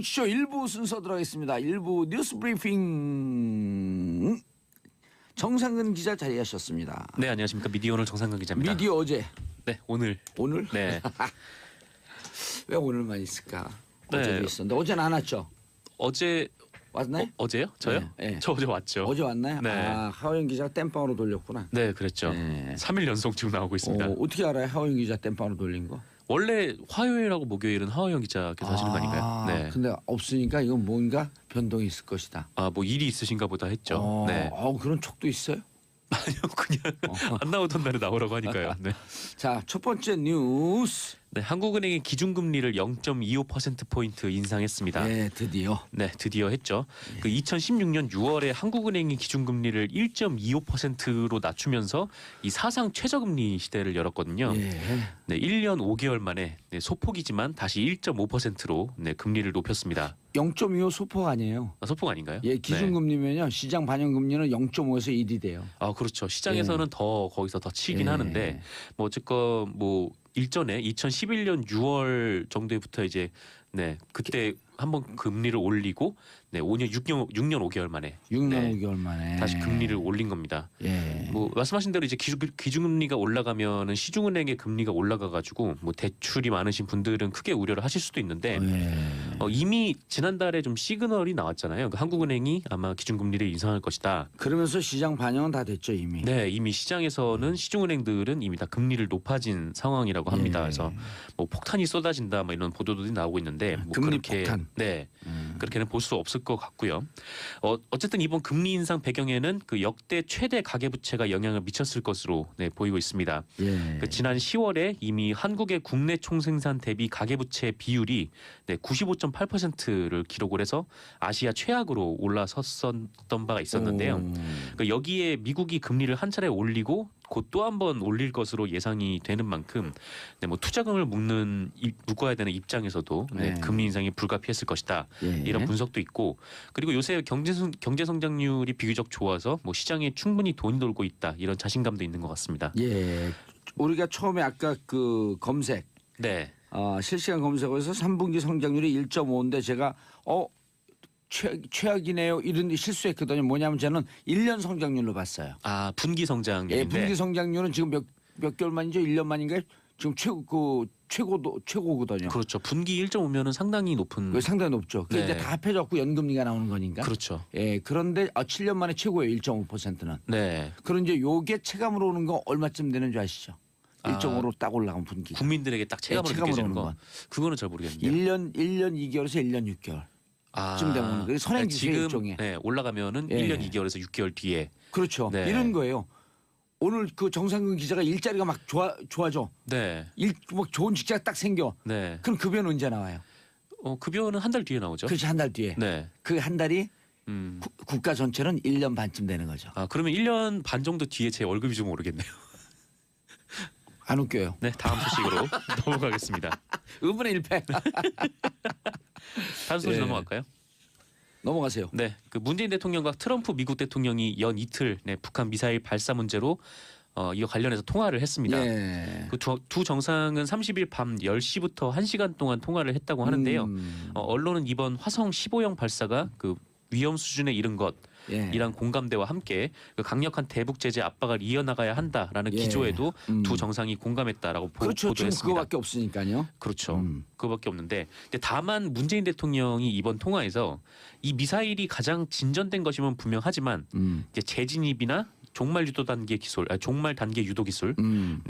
쇼 1부 순서 들어가겠습니다. 1부 뉴스 브리핑 정상근 기자 자리하셨습니다. 네, 안녕하십니까. 미디어 오늘 정상근 기자입니다. 미디어 어제. 네, 오늘. 오늘? 네. 왜 오늘만 있을까? 네. 어제도 있었는데 어제는 안 왔죠? 어제 왔나요? 어제요? 저요? 네, 네. 저 어제 왔죠. 어제 왔나요? 네. 아, 하호영 기자가 땜빵으로 돌렸구나. 네, 그랬죠. 네. 3일 연속 지금 나오고 있습니다. 어떻게 알아요? 하호영 기자 땜빵으로 돌린 거? 원래 화요일하고 목요일은 하호영 기자께서 하시는 거 아닌가요? 네. 근데 없으니까 이건 뭔가 변동이 있을 것이다. 아, 뭐 일이 있으신가 보다 했죠. 네. 그런 촉도 있어요? 아니요, 그냥 안 나오던 날에 나오라고 하니까요. 네. 자, 첫 번째 뉴스. 네, 한국은행이 기준금리를 0.25%포인트 인상했습니다. 네, 드디어. 네, 드디어 했죠. 그 2016년 6월에 한국은행이 기준금리를 1.25%로 낮추면서 이 사상 최저금리 시대를 열었거든요. 예. 네, 1년 5개월 만에 네, 소폭이지만 다시 1.5%로 네, 금리를 높였습니다. 0.25 소폭 아니에요. 아, 소폭 아닌가요? 예, 네. 기준금리면요 시장 반영금리는 0.5에서 1이 돼요. 아, 그렇죠. 시장에서는 더 거기서 더 치긴 예. 하는데 뭐 어쨌건 뭐 일전에 2011년 6월 정도부터 이제 네 그때 한번 금리를 올리고 네 6년 5개월 만에 6년 네, 5개월 만에 다시 금리를 올린 겁니다. 예. 뭐 말씀하신 대로 이제 기준금리가 올라가면은 시중은행의 금리가 올라가가지고 뭐 대출이 많으신 분들은 크게 우려를 하실 수도 있는데 이미 지난달에 좀 시그널이 나왔잖아요. 그러니까 한국은행이 아마 기준금리를 인상할 것이다. 그러면서 시장 반영은 다 됐죠 이미. 네, 이미 시장에서는 시중은행들은 이미 다 금리를 높아진 상황이라고 합니다. 예. 그래서 뭐 폭탄이 쏟아진다, 뭐 이런 보도들이 나오고 있는데 뭐 금리 그렇게 폭탄. 네, 그렇게는 볼 수 없을 것 같고요. 어쨌든 이번 금리 인상 배경에는 그 역대 최대 가계부채가 영향을 미쳤을 것으로 네, 보이고 있습니다. 예. 그 지난 10월에 이미 한국의 국내 총생산 대비 가계부채 비율이 네, 95.8%를 기록을 해서 아시아 최악으로 올라섰던 바가 있었는데요. 그 여기에 미국이 금리를 한 차례 올리고 곧 또 한 번 올릴 것으로 예상이 되는 만큼 네, 뭐 투자금을 묶어야 되는 입장에서도 네, 네. 금리 인상이 불가피했을 것이다. 예. 이런 분석도 있고 그리고 요새 경제 성장률이 비교적 좋아서 뭐 시장에 충분히 돈이 돌고 있다. 이런 자신감도 있는 것 같습니다. 예. 우리가 처음에 아까 그 검색 네. 실시간 검색어에서 3분기 성장률이 1.5인데 제가 최악이네요. 이런 데 실수했거든요. 뭐냐면 저는 1년 성장률로 봤어요. 아, 분기 성장률인데. 예, 분기 성장률은 지금 몇 개월 만이죠? 1년 만인가요? 지금 최고거든요. 그렇죠. 분기 1.5면은 상당히 높은. 그게 상당히 높죠. 그게 네. 이제 다 합해졌고 연금리가 나오는 거니까. 그렇죠. 예, 그런데 7년 만에 최고예요. 1.5%는. 네. 그런 이제 요게 체감으로 오는 거 얼마쯤 되는 줄 아시죠? 1.5로 딱 올라간 분기. 국민들에게 딱 체감으로 느껴지는 오는 거. 건. 그거는 잘 모르겠네요. 1년 1개월에서 1년 6개월. 쯤 되면 그게 선행지수 지금 일종의. 네, 올라가면은 예. 1년 2개월에서 6개월 뒤에. 그렇죠. 네. 이런 거예요. 오늘 그 정상근 기자가 일자리가 막 좋아져. 네. 뭐 좋은 직장 딱 생겨. 네. 그럼 급여는 언제 나와요? 급여는 한 달 뒤에 나오죠. 그렇지 한 달 뒤에. 네. 그 한 달이 음. 국가 전체는 1년 반쯤 되는 거죠. 그러면 1년 반 정도 뒤에 제 월급이 좀 오르겠네요. 안 웃겨요. 네, 다음 소식으로 넘어가겠습니다. 의문의 1패. 다음 소식 예. 넘어갈까요? 넘어가세요. 네, 그 문재인 대통령과 트럼프 미국 대통령이 연 이틀 네, 북한 미사일 발사 문제로 이와 관련해서 통화를 했습니다. 예. 그 두 정상은 30일 밤 10시부터 1시간 동안 통화를 했다고 하는데요. 언론은 이번 화성 15형 발사가 그 위험 수준에 이른 것 예. 이란 공감대와 함께 그 강력한 대북 제재 압박을 이어나가야 한다라는 예. 기조에도 두 정상이 공감했다라고 그렇죠. 지금 보도했습니다. 그거밖에 없으니까요. 그렇죠. 그거밖에 없는데 근데 다만 문재인 대통령이 이번 통화에서 이 미사일이 가장 진전된 것이면 분명하지만 이제 재진입이나 종말 단계 유도 기술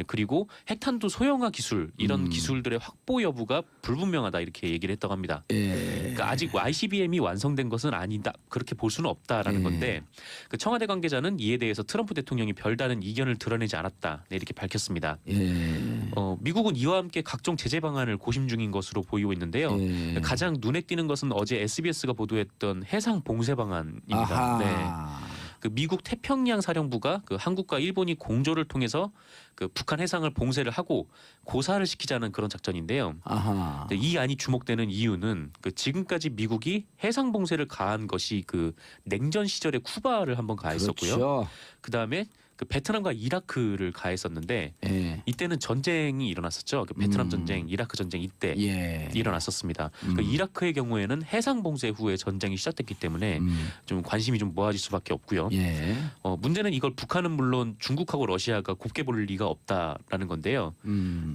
그리고 핵탄두 소형화 기술 이런 기술들의 확보 여부가 불분명하다 이렇게 얘기를 했다고 합니다. 예. 그러니까 아직 ICBM이 완성된 것은 아니다 그렇게 볼 수는 없다라는 건데 그 청와대 관계자는 이에 대해서 트럼프 대통령이 별다른 이견을 드러내지 않았다 네, 이렇게 밝혔습니다. 예. 미국은 이와 함께 각종 제재 방안을 고심 중인 것으로 보이고 있는데요. 예. 가장 눈에 띄는 것은 어제 SBS가 보도했던 해상 봉쇄 방안입니다. 아하. 네. 그 미국 태평양 사령부가 그 한국과 일본이 공조를 통해서 그 북한 해상을 봉쇄를 하고 고사를 시키자는 그런 작전인데요. 아하. 근데 이 안이 주목되는 이유는 그 지금까지 미국이 해상 봉쇄를 가한 것이 그 냉전 시절에 쿠바를 한번 가했었고요. 그렇죠. 그다음에 그 베트남과 이라크를 가했었는데 예. 이때는 전쟁이 일어났었죠. 그 베트남 음. 전쟁, 이라크 전쟁 이때 예. 일어났었습니다. 그 이라크의 경우에는 해상 봉쇄 후에 전쟁이 시작됐기 때문에 좀 관심이 좀 모아질 수밖에 없고요. 예. 문제는 이걸 북한은 물론 중국하고 러시아가 곱게 볼 리가 없다라는 건데요.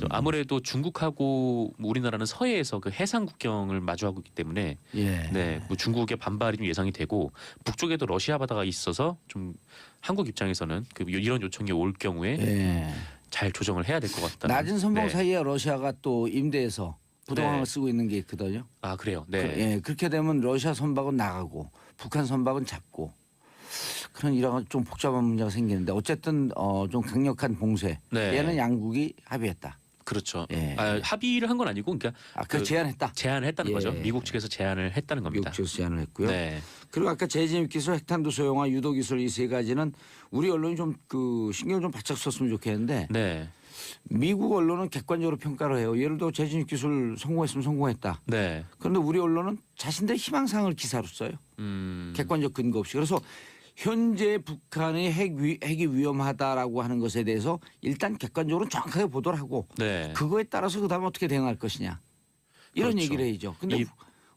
아무래도 중국하고 우리나라는 서해에서 그 해상 국경을 마주하고 있기 때문에 예. 네, 뭐 중국의 반발이 좀 예상이 되고 북쪽에도 러시아 바다가 있어서 좀 한국 입장에서는 그 이런 요청이 올 경우에 예. 잘 조정을 해야 될 것 같다. 낮은 선봉 네. 사이에 러시아가 또 임대해서 부동항을 네. 쓰고 있는 게 있거든요. 아 그래요. 네. 예, 그렇게 되면 러시아 선박은 나가고 북한 선박은 잡고 그런 이런 좀 복잡한 문제가 생기는데 어쨌든 좀 강력한 봉쇄. 네. 얘는 양국이 합의했다. 그렇죠. 예. 합의를 한 건 아니고 그러니까 그 제안했다. 제안했다는 예. 거죠. 미국 측에서 제안을 했다는 겁니다. 미국 측에서 제안을 했고요. 네. 그리고 아까 재진입 기술, 핵탄두 소형화, 유도 기술 이 세 가지는 우리 언론이 좀 그 신경 좀 바짝 썼으면 좋겠는데 네. 미국 언론은 객관적으로 평가를 해요. 예를 들어 재진입 기술 성공했으면 성공했다. 네. 그런데 우리 언론은 자신들의 희망사항을 기사로 써요. 객관적 근거 없이. 그래서 현재 북한의 핵이 위험하다라고 하는 것에 대해서 일단 객관적으로 정확하게 보도를 하고 네. 그거에 따라서 그다음에 어떻게 대응할 것이냐 이런 그렇죠. 얘기를 해야죠. 근데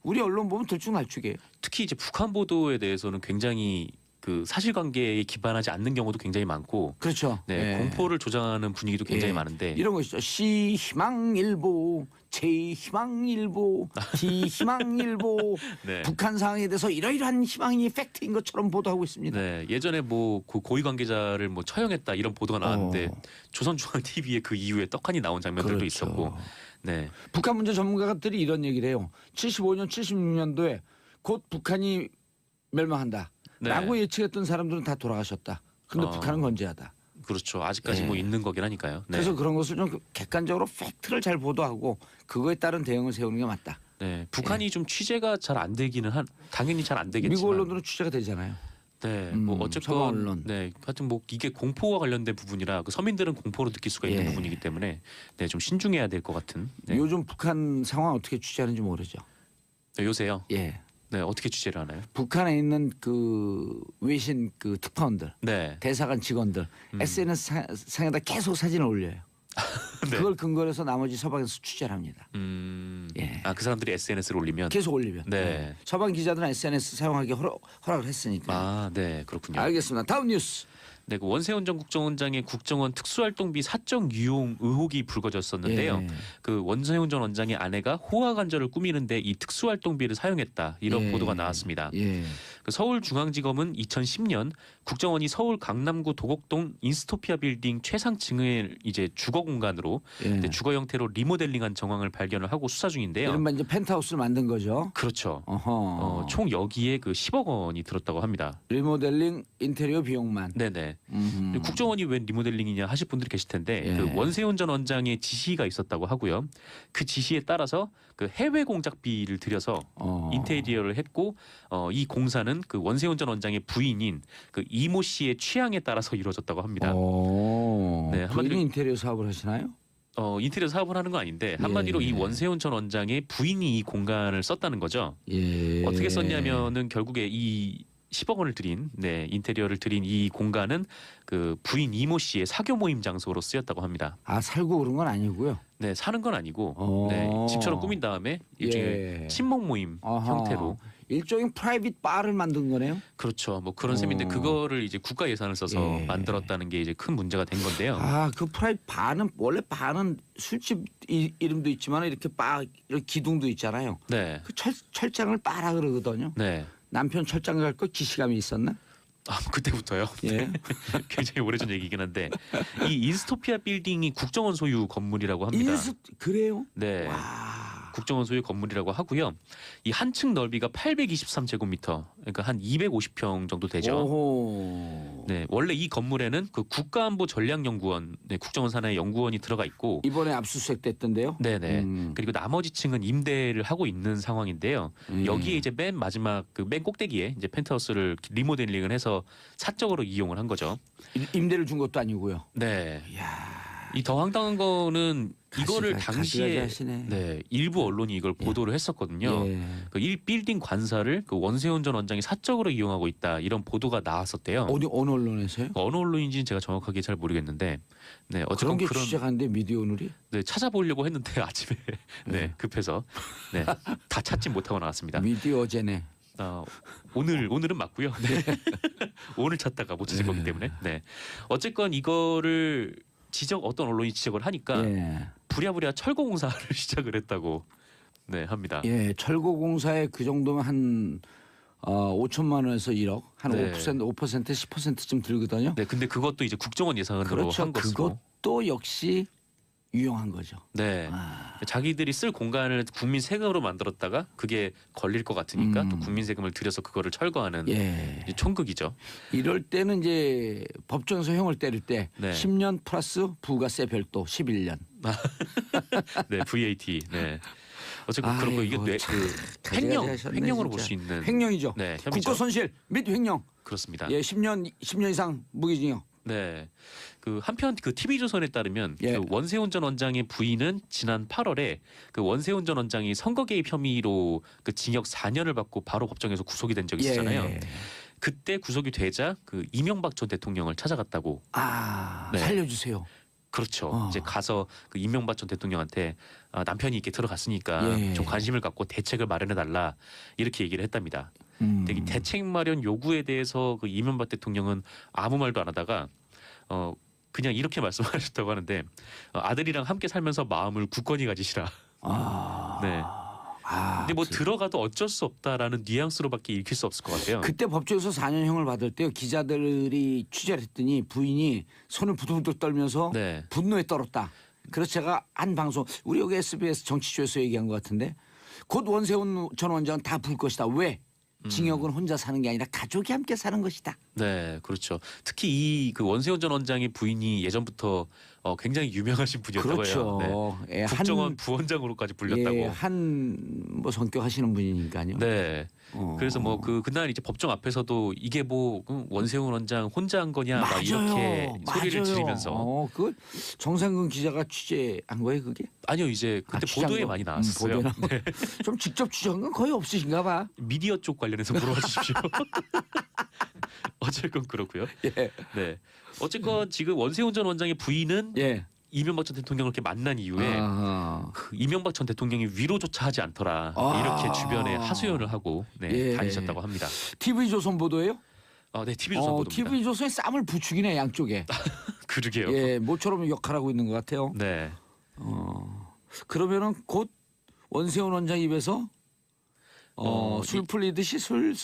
우리 언론 보면 들쭉날쭉해요. 특히 이제 북한 보도에 대해서는 굉장히 그 사실관계에 기반하지 않는 경우도 굉장히 많고, 그렇죠. 네, 예. 공포를 조장하는 분위기도 굉장히 예. 많은데 이런 거 있죠. 시 희망일보, 제 희망일보, 디 희망일보 네. 북한 상황에 대해서 이러이러한 희망이 팩트인 것처럼 보도하고 있습니다. 네, 예전에 뭐 고위 관계자를 뭐 처형했다 이런 보도가 나왔는데 조선중앙TV에 그 이후에 떡하니 나온 장면들도 그렇죠. 있었고, 네, 북한 문제 전문가들이 이런 얘기를 해요. 75년, 76년도에 곧 북한이 멸망한다. 네. 라고 예측했던 사람들은 다 돌아가셨다. 근데 어. 북한은 건재하다. 그렇죠. 아직까지 예. 뭐 있는 거긴 하니까요. 네. 그래서 그런 것을 좀 객관적으로 팩트를 잘 보도하고 그거에 따른 대응을 세우는 게 맞다. 네, 북한이 좀 취재가 잘 안 되기는 당연히 잘 안 되겠지만, 미국 언론들은 취재가 되잖아요. 네, 뭐 서방 어쨌건 언론. 네, 하여튼 뭐 이게 공포와 관련된 부분이라 그 서민들은 공포로 느낄 수가 있는 예. 부분이기 때문에 네, 좀 신중해야 될 것 같은. 네. 요즘 북한 상황 어떻게 취재하는지 모르죠. 네, 요새요. 예. 네, 어떻게 취재를 하나요? 북한에 있는 그 외신 그 특파원들, 네, 대사관 직원들 SNS 상에다 계속 사진을 올려요. 네. 그걸 근거로 해서 나머지 서방에서 취재를 합니다. 예. 그 사람들이 SNS를 올리면, 계속 올리면. 네. 서방 기자들은 SNS 사용하기 허락을 했으니까. 아, 네, 그렇군요. 알겠습니다. 다음 뉴스. 네, 그 원세훈 전 국정원장의 국정원 특수활동비 사적 유용 의혹이 불거졌었는데요. 예. 그 원세훈 전 원장의 아내가 호화 관절을 꾸미는데 이 특수활동비를 사용했다 이런 예. 보도가 나왔습니다. 예. 그 서울중앙지검은 2010년 국정원이 서울 강남구 도곡동 인스토피아 빌딩 최상층을 이제 주거 공간으로 예. 주거 형태로 리모델링한 정황을 발견을 하고 수사 중인데요. 이른바 이제 펜트하우스를 만든 거죠. 그렇죠. 어허. 총 여기에 그 10억 원이 들었다고 합니다. 리모델링 인테리어 비용만. 네네. 음흠. 국정원이 웬 리모델링이냐 하실 분들이 계실 텐데 예. 그 원세훈 전 원장의 지시가 있었다고 하고요. 그 지시에 따라서 그 해외 공작비를 들여서 인테리어를 했고 이 공사는 그 원세훈 전 원장의 부인인 그 이모 씨의 취향에 따라서 이루어졌다고 합니다. 네, 부인이 인테리어 사업을 하시나요? 인테리어 사업을 하는 건 아닌데 한마디로 예. 이 원세훈 전 원장의 부인이 이 공간을 썼다는 거죠. 예. 어떻게 썼냐면은 결국에 이 10억 원을 들인 인테리어를 들인 이 공간은 그 부인 이모 씨의 사교 모임 장소로 쓰였다고 합니다. 아 살고 그런 건 아니고요. 네, 사는 건 아니고 어. 네, 집처럼 꾸민 다음에 일종의 예. 친목 모임 아하. 형태로 일종의 프라이빗 바를 만든 거네요. 그렇죠. 뭐 그런 셈인데 그거를 이제 국가 예산을 써서 예. 만들었다는 게 이제 큰 문제가 된 건데요. 그 프라이빗 바는 원래 바는 술집 이름도 있지만 이렇게 바 이렇게 기둥도 있잖아요. 네, 그 철장을 바라 그러거든요. 네. 남편 철장 갈 거 기시감이 있었나? 그때부터요. 예. 굉장히 오래전 얘기긴 한데 이 인스토피아 빌딩이 국정원 소유 건물이라고 합니다. 그래요? 네. 와. 국정원 소유 건물이라고 하고요. 이 한 층 넓이가 823제곱미터, 그러니까 한 250평 정도 되죠. 오호. 네, 원래 이 건물에는 그 국가안보전략연구원, 네, 국정원 산하의 연구원이 들어가 있고, 이번에 압수수색 됐던데요. 네네. 그리고 나머지 층은 임대를 하고 있는 상황인데요. 여기에 이제 맨 마지막 그 맨 꼭대기에 이제 펜트하우스를 리모델링을 해서 사적으로 이용을 한 거죠. 임대를 준 것도 아니고요. 네. 이야. 이 더 황당한 거는 이거를 당시에 하시네. 네, 일부 언론이 이걸 보도를 했었거든요. 예. 그 1빌딩 관사를 그 원세훈 전 원장이 사적으로 이용하고 있다 이런 보도가 나왔었대요. 어느 언론에서요? 어느 언론인지는 제가 정확하게 잘 모르겠는데, 네 그런 어쨌건 게 취재가는데 미디어 오늘이? 네, 찾아보려고 했는데 아침에 네 네. 급해서 네, 다 찾지 못하고 나왔습니다. 미디어제네. 오늘은 맞고요. 네. 오늘 찾다가 못 찾을 거기 때문에. 네. 어쨌건 이거를 어떤 언론이 지적을 하니까 예. 부랴부랴 철거공사를 시작을 했다고 네 합니다. 예, 철거공사에 그 정도면 한 5천만 원에서 1억, 한 네. 5%, 10%쯤 들거든요. 네, 근데 그것도 이제 국정원 예산으로 그렇죠. 한 것이고. 그것도 역시 유용한 거죠. 네. 자기들이 쓸 공간을 국민 세금으로 만들었다가 그게 걸릴 것 같으니까 또 국민 세금을 들여서 그거를 철거하는 예. 이제 총극이죠. 이럴 때는 이제 법정에서 형을 때릴 때 네. 10년 플러스 부가세 별도 11년. 네, VAT. 네. 어쨌든 그렇고 이게 횡령으로 볼 수 있는 횡령이죠. 네, 혐의죠. 국고 손실 및 횡령. 그렇습니다. 예, 10년 이상 무기징역. 네. 그 한편 그 TV조선에 따르면 예. 그 원세훈 전 원장의 부인은 지난 8월에 그 원세훈 전 원장이 선거 개입 혐의로 그 징역 4년을 받고 바로 법정에서 구속이 된 적이 있었잖아요. 예. 그때 구속이 되자 그 이명박 전 대통령을 찾아갔다고. 네. 살려주세요. 그렇죠. 이제 가서 그 이명박 전 대통령한테 남편이 이렇게 들어갔으니까 예. 좀 관심을 갖고 대책을 마련해 달라 이렇게 얘기를 했답니다. 근데 이 대책 마련 요구에 대해서 그 이명박 대통령은 아무 말도 안 하다가 그냥 이렇게 말씀하셨다고 하는데 아들이랑 함께 살면서 마음을 굳건히 가지시라. 네. 근데 뭐 들어가도 어쩔 수 없다라는 뉘앙스로밖에 읽힐 수 없을 것 같아요. 그때 법정에서 4년형을 받을 때요. 기자들이 취재를 했더니 부인이 손을 부들부들 떨면서 네. 분노에 떨었다. 그래서 제가 한 방송 우리 여기 SBS 정치쇼에서 얘기한 것 같은데 곧 원세훈 전 원장은 다 불 것이다. 왜? 징역은 혼자 사는 게 아니라 가족이 함께 사는 것이다. 네, 그렇죠. 특히 이 그 원세훈 전 원장의 부인이 예전부터 굉장히 유명하신 분이었다고 그렇죠. 해요. 네. 예, 국정원 부원장으로까지 불렸다고. 예, 한 뭐 성격 하시는 분이니까요. 네. 그래서 뭐 그날 이제 법정 앞에서도 이게 뭐 원세훈 원장 혼자 한 거냐 막 이렇게 소리를 지르면서. 그 정상근 기자가 취재한 거예요, 그게? 아니요, 이제 그때 취재한 보도에 거? 많이 나왔었어요. 네. 좀 직접 취재한 건 거의 없으신가 봐. 미디어 쪽 관련해서 물어봐 주십시오. 어쨌건 그렇고요. 예. 네. 어쨌건 지금 원세훈 전 원장의 부인은 예. 이명박 전 대통령을 이렇게 만난 이후에 그 이명박 전 대통령이 위로조차 하지 않더라 이렇게 주변에 하소연을 하고 예. 다니셨다고 합니다. TV조선 보도예요? 네, TV조선 보도입니다. TV조선에 쌈을 부추기네 양쪽에. 그러게요. 예, 모처럼 역할하고 있는 것 같아요. 네. 그러면은 곧 원세훈 원장 입에서 술 풀리듯이 술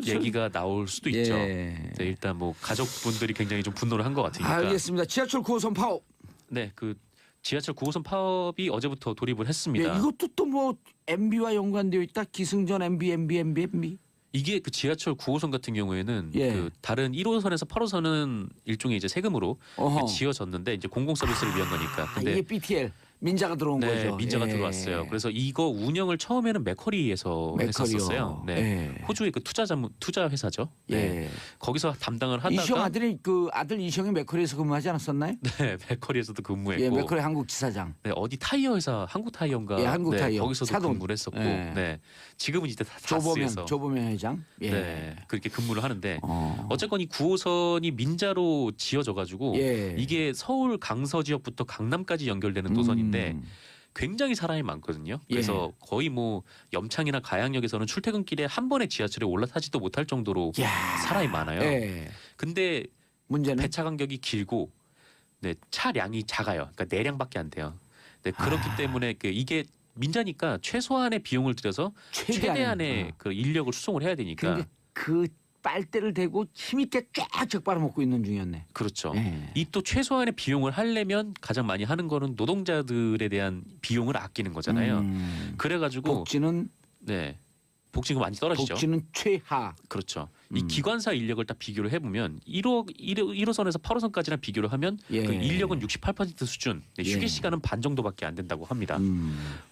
얘기가 나올 수도 있죠. 예. 네, 일단 뭐 가족분들이 굉장히 좀 분노를 한 것 같으니까. 알겠습니다. 지하철 9호선 파업. 네, 그 지하철 9호선 파업이 어제부터 돌입을 예, 했습니다. 이것도 또 뭐 MB와 연관되어 있다. 기승전 MB. 이게 그 지하철 9호선 같은 경우에는 예. 그 다른 1호선에서 8호선은 일종의 이제 세금으로 어허. 지어졌는데 이제 공공 서비스를 위한 거니까. 근데 이게 BTL 민자가 들어온 네, 거죠. 민자가 예. 들어왔어요. 그래서 이거 운영을 처음에는 맥커리에서 했었어요. 네. 예. 호주의 그 투자 회사죠. 네. 예. 거기서 담당을 하다가 이시영 아들이 그 아들 이시영이 맥커리에서 근무하지 않았었나요? 네, 맥커리에서도 근무했고 예, 맥커리 한국 지사장. 네, 어디 타이어 회사 한국 타이어인가 예, 한국 네, 타이어. 거기서도 사돈. 근무를 했었고 예. 네. 지금은 이제 다스에서 조보면 회장. 예. 네, 그렇게 근무를 하는데 어. 어쨌건 이 9호선이 민자로 지어져 가지고 예. 이게 서울 강서 지역부터 강남까지 연결되는 노선인데 굉장히 사람이 많거든요. 그래서 거의 뭐 염창이나 가양역에서는 출퇴근길에 한 번에 지하철에 올라타지도 못할 정도로 사람이 많아요. 예. 근데 문제는 배차 간격이 길고 네, 차량이 작아요. 그러니까 내량밖에 안 돼요. 네, 그렇기 때문에 이게 민자니까 최소한의 비용을 들여서 최대한의 그 인력을 수송을 해야 되니까. 근데 그 빨대를 대고 힘있게 쫙쫙 빨아먹고 있는 중이었네. 그렇죠. 예. 이 또 최소한의 비용을 하려면 가장 많이 하는 거는 노동자들에 대한 비용을 아끼는 거잖아요. 그래가지고 복지는 네, 복지가 많이 떨어지죠. 복지는 최하. 그렇죠. 이 기관사 인력을 딱 비교를 해보면 1호선에서 8호선까지랑 비교를 하면 그 인력은 68% 수준, 네, 휴게 시간은 반 정도밖에 안 된다고 합니다.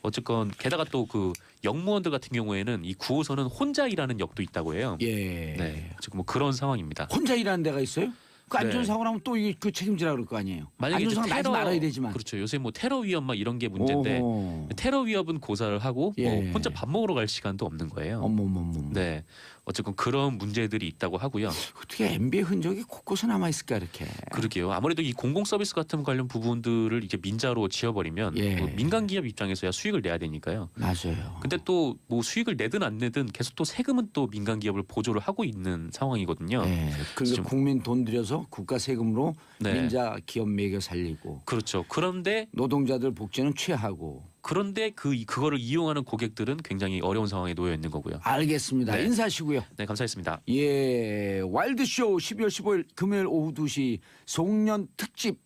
어쨌건 게다가 또 그 역무원들 같은 경우에는 이 9호선은 혼자 일하는 역도 있다고 해요. 예. 네, 지금 뭐 그런 상황입니다. 혼자 일하는 데가 있어요? 그 네. 안전사고 나면 또 이게 그 책임지라 그럴 거 아니에요. 만약에 이제 안전사고 나지 말아야 되지만. 그렇죠. 요새 뭐 테러 위협 막 이런 게 문제인데 오호. 테러 위협은 고사를 하고 예. 뭐 혼자 밥 먹으러 갈 시간도 없는 거예요. 어머머머. 네, 어쨌건 그런 문제들이 있다고 하고요. 어떻게 MB의 흔적이 곳곳에 남아 있을까 이렇게. 그러게요. 아무래도 이 공공 서비스 같은 관련 부분들을 이제 민자로 지어버리면 예. 뭐 민간 기업 입장에서야 수익을 내야 되니까요. 맞아요. 근데 또 뭐 수익을 내든 안 내든 계속 또 세금은 또 민간 기업을 보조를 하고 있는 상황이거든요. 네. 그리고 좀- 국민 돈 들여서 국가 세금으로 네. 민자 기업 매겨 살리고 그렇죠. 그런데 노동자들 복지는 취하고. 그거를 이용하는 고객들은 굉장히 어려운 상황에 놓여 있는 거고요. 알겠습니다. 네. 인사하시고요. 네, 감사했습니다. 예, 와일드쇼 12월 15일 금요일 오후 2시 송년 특집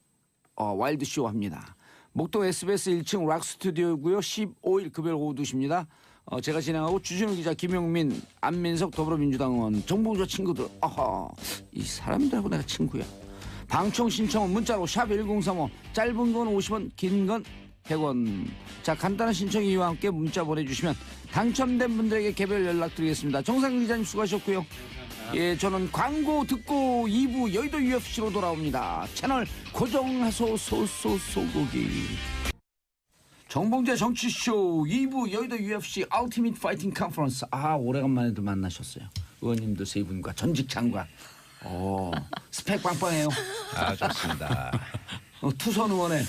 와일드쇼 합니다. 목동 SBS 1층 락 스튜디오고요. 15일 금요일 오후 2시입니다. 제가 진행하고 주진우 기자, 김용민, 안민석 더불어민주당 의원, 정봉조 친구들. 아하, 이 사람들하고 내가 친구야. 방청 신청은 문자로 샵 1035, 짧은 건 50원, 긴 건 100원. 자, 간단한 신청 이유와 함께 문자 보내주시면 당첨된 분들에게 개별 연락드리겠습니다. 정상 기자님 수고하셨고요. 예, 저는 광고 듣고 2부 여의도 UFC로 돌아옵니다. 채널 고정하소 소소소고기. 정봉재 정치쇼 2부 여의도 UFC 알티밋 파이팅 컨퍼런스. 오래간만에도 만나셨어요. 의원님들 세 분과 전직 장관. 스펙 빵빵해요. 좋습니다. 투선 의원에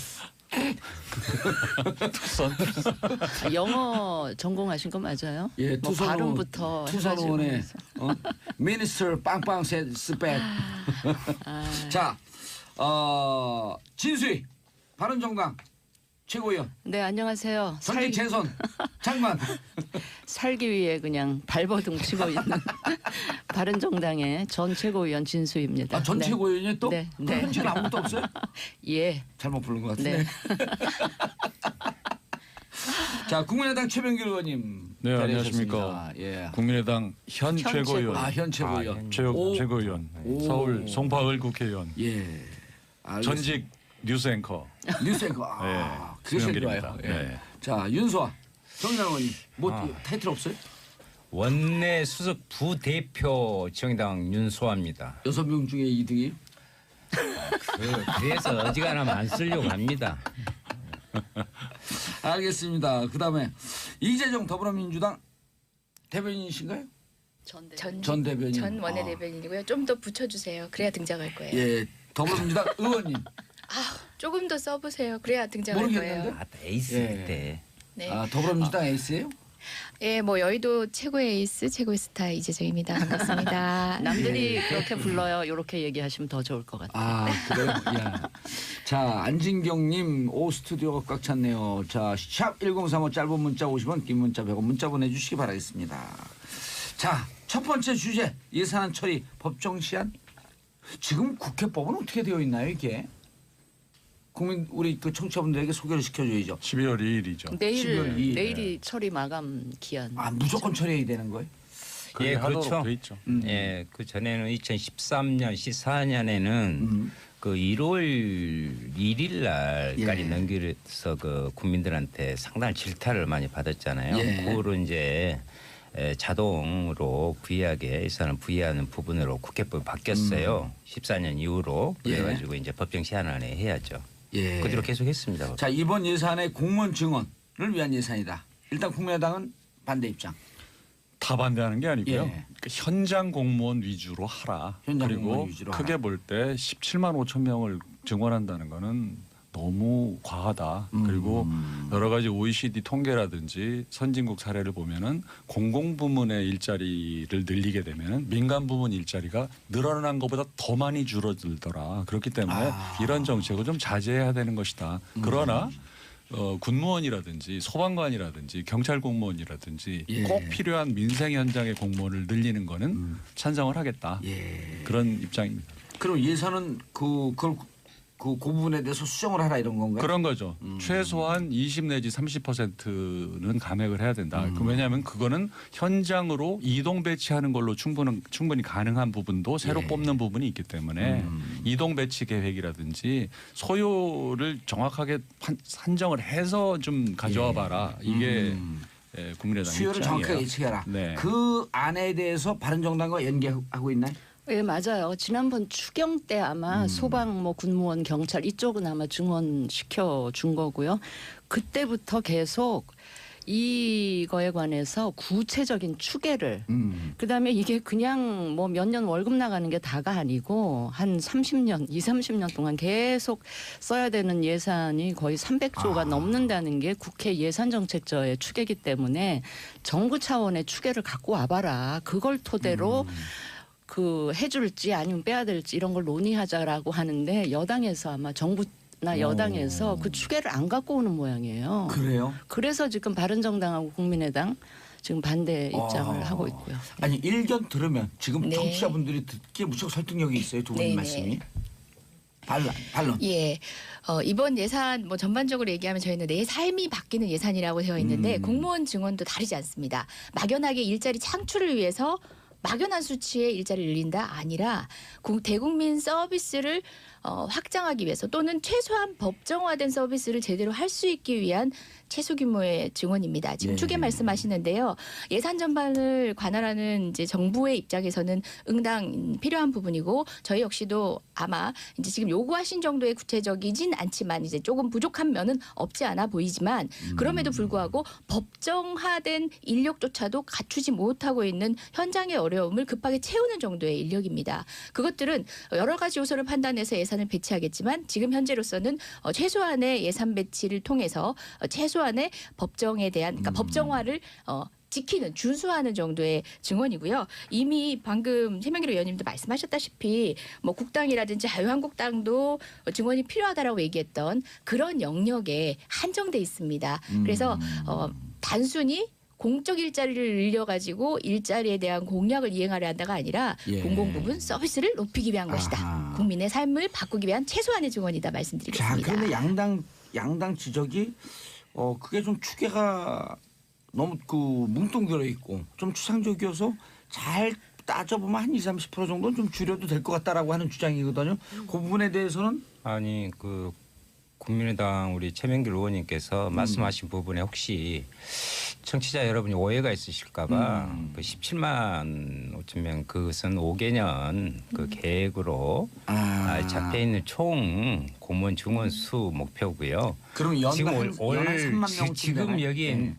영어 전공하신 거 맞아요? 예, 뭐 투선 발음부터 투선 해가지고 의원에 그래서. 미니스터 빵빵 스펙. 자, 진수희 바른정당 최고위원, 네, 안녕하세요. 전직 재선 장관. 살기 위해 그냥 발버둥 치고 있는 바른정당의 전 최고위원 진수입니다. 전 네. 최고위원이 또 네, 네. 현직은 아무것도 없어요? 예. 잘못 부른 것 같은데. 네. 자, 국민의당 최병길 의원님. 네, 자리하셨습니다. 안녕하십니까. 예. 국민의당 현 현 최고위원, 현 최고위원. 오. 최고위원, 오. 서울 송파을 국회의원, 예. 알겠습니다. 전직 뉴스 앵커. 뉴스앵커. 네, 그게 제일 수명길입니다. 좋아요. 예. 네. 자, 윤소아 정의당 의원님. 타이틀 없어요? 원내 수석 부대표 정의당 윤소아입니다. 6명 중에 2등이. 그래서 어지간하면 안 쓰려고 합니다. 알겠습니다. 그다음에 이재정 더불어민주당 대변인이신가요? 전 대변인. 전 원내대변인이고요. 좀 더 붙여주세요. 그래야 등장할 거예요. 예, 더불어민주당 의원님. 조금 더 써보세요. 그래야 등장할 모르겠는데? 거예요. 에이스 예. 때. 네. 더불어민주당 에이스예요? 예, 뭐 여의도 최고의 에이스, 최고의 스타 이재정입니다. 반갑습니다. 남들이 그렇게 불러요. 이렇게 얘기하시면 더 좋을 것 같아요. 그래요? 야. 자, 안진경님, 오 스튜디오가 꽉 찼네요. 자, 샵 1035 짧은 문자 50원, 긴 문자 100원 문자 보내주시기 바라겠습니다. 자, 첫 번째 주제 예산안 처리 법정 시한. 지금 국회법은 어떻게 되어 있나요, 이게? 국민 우리 그 청취자분들에게 소개를 시켜줘야죠. 12월 2일이죠. 12월 2일. 내일이 처리 마감 기한. 무조건 처리해야 되는 거예요? 예, 그렇죠. 돼 있죠. 예, 그 전에는 2013년, 14년에는 그 1월 1일 날까지 예. 넘겨서 그 국민들한테 상당한 질타를 많이 받았잖아요. 예. 그거를 이제 자동으로 부의하게 예산을 부의하는 부분으로 국회법이 바뀌었어요. 14년 이후로 그래가지고 이제 법정 시한안에 해야죠. 예. 그대로 계속했습니다. 자, 이번 예산의 공무원 증언을 위한 예산이다. 일단 국민의당은 반대 입장. 다 반대하는 게 아니고요. 예. 그러니까 현장 공무원 위주로 하라. 현장 그리고 공무원 위주로 크게 하라. 볼 때 17만 5천 명을 증원한다는 거는 너무 과하다. 그리고 여러 가지 OECD 통계라든지 선진국 사례를 보면은 공공부문의 일자리를 늘리게 되면은 민간 부문 일자리가 늘어난 것보다 더 많이 줄어들더라. 그렇기 때문에 이런 정책을 좀 자제해야 되는 것이다. 그러나 군무원이라든지 소방관이라든지 경찰 공무원이라든지 예. 꼭 필요한 민생 현장의 공무원을 늘리는 거는 찬성을 하겠다. 예. 그런 입장입니다. 그럼 예산은 그 부분에 대해서 수정을 하라 이런 건가요? 그런 거죠. 최소한 20 내지 30%는 감액을 해야 된다. 왜냐하면 그거는 현장으로 이동 배치하는 걸로 충분히 가능한 부분도 새로 예. 뽑는 부분이 있기 때문에 이동 배치 계획이라든지 소요를 정확하게 산정을 해서 좀 가져와 봐라. 이게 국민의당 수요를 입장이에요. 정확하게 예측해라. 네. 그 안에 대해서 바른정당과 연계하고 있나요? 예, 맞아요. 지난번 추경 때 아마 소방, 뭐 군무원, 경찰 이쪽은 아마 증원시켜 준 거고요. 그때부터 계속 이거에 관해서 구체적인 추계를 그다음에 이게 그냥 뭐 몇 년 월급 나가는 게 다가 아니고 한 30년, 30년 동안 계속 써야 되는 예산이 거의 300조가 넘는다는 게 국회 예산정책처의 추계이기 때문에 정부 차원의 추계를 갖고 와봐라. 그걸 토대로 그 해줄지 아니면 빼야 될지 이런 걸 논의하자라고 하는데 여당에서 아마 정부나 여당에서 그 추계를 안 갖고 오는 모양이에요. 그래요? 그래서 지금 바른정당하고 국민의당 지금 반대 입장을 하고 있고요. 아니 일견 들으면 지금 네. 청취자분들이 듣기에 무척 설득력이 있어요. 두 분의 네네. 말씀이. 반론. 예. 이번 예산 뭐 전반적으로 얘기하면 저희는 내 삶이 바뀌는 예산이라고 되어 있는데 공무원 증원도 다르지 않습니다. 막연하게 일자리 창출을 위해서 막연한 수치의 일자리를 늘린다 아니라 대국민 서비스를 확장하기 위해서 또는 최소한 법정화된 서비스를 제대로 할 수 있기 위한 최소 규모의 증원입니다. 지금 예. 추계 말씀하시는데요. 예산 전반을 관할하는 이제 정부의 입장에서는 응당 필요한 부분이고 저희 역시도 아마 이제 지금 요구하신 정도의 구체적이진 않지만 이제 조금 부족한 면은 없지 않아 보이지만 그럼에도 불구하고 법정화된 인력조차도 갖추지 못하고 있는 현장의 어려움을 급하게 채우는 정도의 인력입니다. 그것들은 여러 가지 요소를 판단해서 예산을 배치하겠지만 지금 현재로서는 최소한의 예산 배치를 통해서 최소한의 법정에 대한 그러니까 법정화를 지키는 준수하는 정도의 증언이고요. 이미 방금 최명길 의원님도 말씀하셨다시피 뭐 국당이라든지 자유한국당도 증언이 필요하다라고 얘기했던 그런 영역에 한정돼 있습니다. 그래서 단순히 공적 일자리를 늘려가지고 일자리에 대한 공약을 이행하려 한다가 아니라 예. 공공부문 서비스를 높이기 위한 것이다. 아하. 국민의 삶을 바꾸기 위한 최소한의 증언이다 자, 말씀드리겠습니다. 그런데 양당 지적이 그게 좀 추계가 너무 그 뭉뚱그려 있고 좀 추상적이어서 잘 따져보면 한 20-30% 정도는 좀 줄여도 될 것 같다라고 하는 주장이거든요. 그 부분에 대해서는 아니 그 국민의당 우리 최명길 의원님께서 말씀하신 부분에 혹시 청취자 여러분이 오해가 있으실까봐 그 17만 5천 명 그것은 5개년 그 계획으로 잡혀 있는 총 공무원 증원 수 목표고요. 그럼 연간 지금 한 3만 명 지금 여기에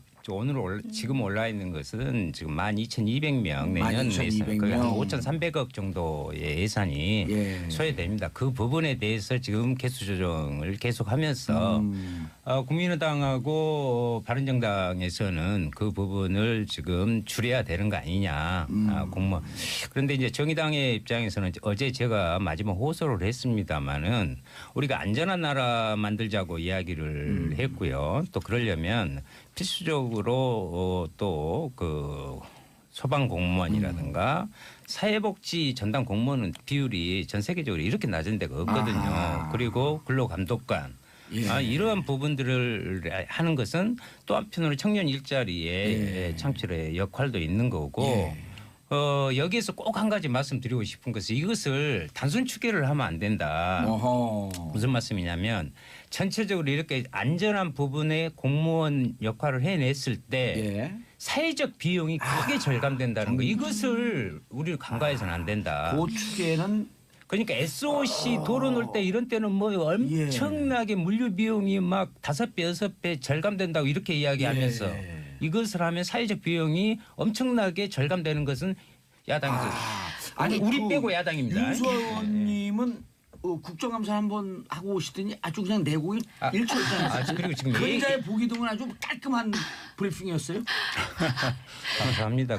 지금 올라 있는 것은 지금 12,200명 내년 12,200 예산 명. 5,300억 정도의 예산이 예. 소요됩니다. 그 부분에 대해서 지금 개수 조정을 계속하면서 국민의당하고 바른정당에서는 그 부분을 지금 줄여야 되는 거 아니냐. 공무원. 그런데 이제 정의당의 입장에서는 어제 제가 마지막 호소를 했습니다마는 우리가 안전한 나라 만들자고 이야기를 했고요. 또 그러려면 필수적으로 또 그 소방 공무원이라든가 사회복지 전담 공무원 비율이 전 세계적으로 이렇게 낮은 데가 없거든요. 그리고 근로감독관 이러한 부분들을 하는 것은 또 한편으로 청년 일자리의 창출의 역할도 있는 거고 여기에서 꼭 한 가지 말씀드리고 싶은 것은 이것을 단순 추계를 하면 안 된다. 무슨 말씀이냐면 전체적으로 이렇게 안전한 부분에 공무원 역할을 해냈을 때 사회적 비용이 크게 절감된다는 거. 이것을 우리는 간과해서는 안 된다. 그 추계는 그러니까 SOC 도로 놓을 때 이런 때는 뭐 엄청나게 물류 비용이 막 5배, 6배 절감된다고 이렇게 이야기하면서 이것을 하면 사회적 비용이 엄청나게 절감되는 것은 야당에서 아니 우리 빼고 야당입니다. 윤수아 의원님은 국정감사 한번 하고 오시더니 아주 그냥 내공이 일초였잖아요. 그리고 지금 그림자의 보기 등은 아주 깔끔한 브리핑이었어요. 감사합니다.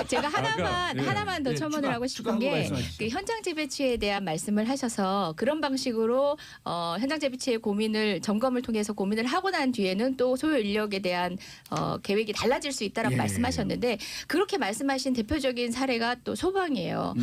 제가 하나만 더 첨언을 하고 싶은 게 그 현장 재배치에 대한 말씀을 하셔서 그런 방식으로 현장 재배치의 고민을 점검을 통해서 고민을 하고 난 뒤에는 또 소요 인력에 대한 계획이 달라질 수 있다라고 말씀하셨는데 그렇게 말씀하신 대표적인 사례가 또 소방이에요.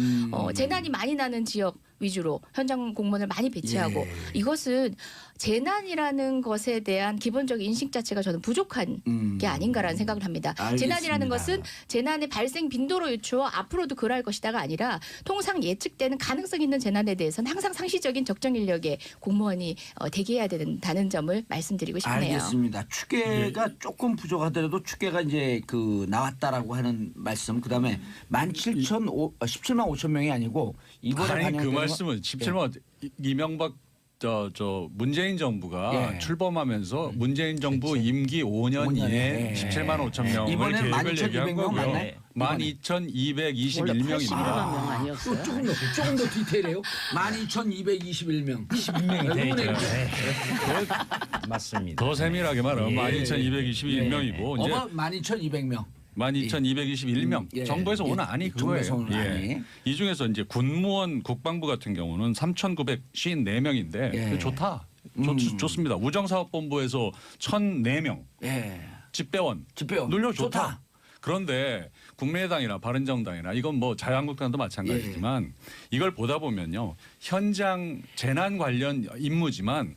재난이 많이 나는 지역 위주로 현장 공무원을 많이 배치하고 이것은 재난이라는 것에 대한 기본적인 인식 자체가 저는 부족한 게 아닌가라는 생각을 합니다. 알겠습니다. 재난이라는 것은 재난의 발생 빈도로 유추어 앞으로도 그럴 것이다가 아니라 통상 예측되는 가능성 있는 재난에 대해서는 항상 상시적인 적정 인력의 공무원이 대기해야 된다는 점을 말씀드리고 싶네요. 알겠습니다. 추계가 조금 부족하더라도 추계가 이제 그 나왔다라고 하는 말씀. 그다음에 17만 5천 명이 아니고 이번에 아니 그 반영되는 말씀은 17만 이명박 저 문재인 정부가 예. 출범하면서 문재인 정부 임기 5년 5년 이내 예. 17만 5천 명을 이번엔 계획을 얘기한 12,200명 거고요. 맞나요? 12,221명입니다. 81만 명 아니었어요? 조금 더 디테일해요. 12,221명. 22명이 네, 되죠. 맞습니다. 더 세밀하게 말하면 예. 12,221명이고 이제 어머 12,200명. 12,221명. 예. 정부에서 오는 안이 그거예요. 정부에서 오는 안이. 이 중에서 이제 군무원 국방부 같은 경우는 3,954명인데 예. 좋다. 좋습니다. 우정사업본부에서 1,004명. 예. 집배원. 집배원. 늘려 좋다. 그런데 국민의당이나 바른정당이나 이건 뭐 자유한국당도 마찬가지지만 이걸 보다 보면요. 현장 재난 관련 임무지만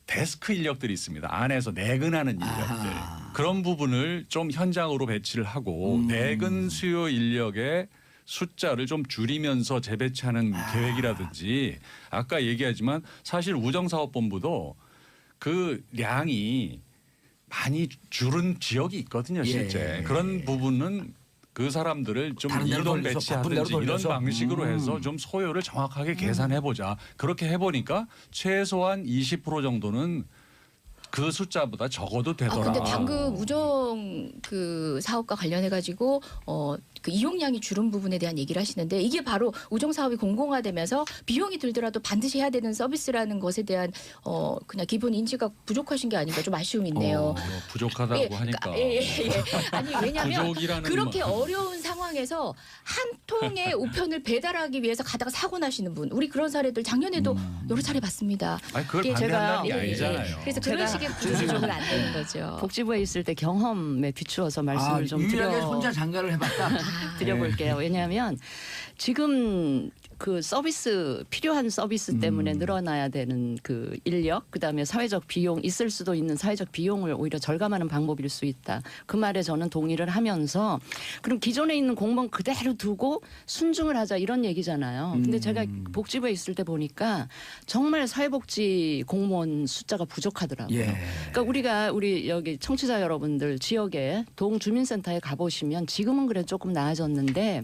데스크 인력들이 있습니다. 안에서 내근하는 인력들. 그런 부분을 좀 현장으로 배치를 하고 내근 수요 인력의 숫자를 좀 줄이면서 재배치하는 계획이라든지 아까 얘기하지만 사실 우정사업본부도 그 량이 많이 줄은 지역이 있거든요. 실제. 예. 그런 부분은 그 사람들을 좀 다른 데로 이동 돌려서, 바쁜 데로 배치하든지 이런 돌려서. 방식으로 해서 좀 소요를 정확하게 계산해보자. 그렇게 해보니까 최소한 20% 정도는 그 숫자보다 적어도 되더라. 근데 방금 우정 그 사업과 관련해 가지고 그 이용량이 줄은 부분에 대한 얘기를 하시는데 이게 바로 우정 사업이 공공화되면서 비용이 들더라도 반드시 해야 되는 서비스라는 것에 대한 그냥 기본 인지가 부족하신 게 아닌가 좀 아쉬움이 있네요. 부족하다고 하니까. 예. 아니 왜냐하면 부족이라는 그렇게 뭐- 어려운 상황에서 한 통의 우편을 배달하기 위해서 가다가 사고 나시는 분 우리 그런 사례들 작년에도 여러 차례 봤습니다. 아니 그걸 이게 반대한다는 게 예, 예. 아니잖아요. 그래서 그런 식의 구조조정은 안 되는 거죠. 복지부에 있을 때 경험에 비추어서 말씀을 좀 유일하게 혼자 장가를 해봤다. 드려볼게요. 왜냐하면 지금 그 서비스 필요한 서비스 때문에 늘어나야 되는 그 인력 그다음에 사회적 비용 있을 수도 있는 사회적 비용을 오히려 절감하는 방법일 수 있다. 그 말에 저는 동의를 하면서 그럼 기존에 있는 공무원 그대로 두고 순증을 하자 이런 얘기잖아요. 근데 제가 복지부에 있을 때 보니까 정말 사회복지 공무원 숫자가 부족하더라고요. 예. 그러니까 우리 여기 청취자 여러분들 지역에 동주민센터에 가보시면 지금은 그래 조금 나아졌는데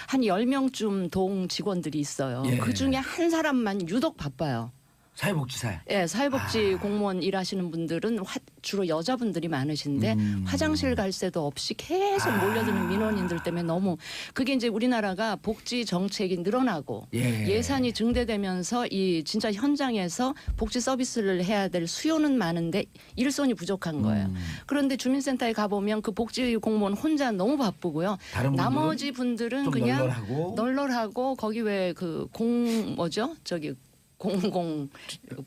한 10명쯤 동 직원들이 있어요. 예. 그중에 한 사람만 유독 바빠요. 사회복지사에. 예, 사회복지 공무원 일하시는 분들은 주로 여자분들이 많으신데 화장실 갈 새도 없이 계속 몰려드는 민원인들 때문에 너무 그게 이제 우리나라가 복지 정책이 늘어나고 예산이 증대되면서 이 진짜 현장에서 복지 서비스를 해야 될 수요는 많은데 일손이 부족한 거예요. 그런데 주민센터에 가보면 그 복지 공무원 혼자 너무 바쁘고요. 다른 분들은 나머지 분들은 좀 그냥 널널하고 거기 왜 그 공공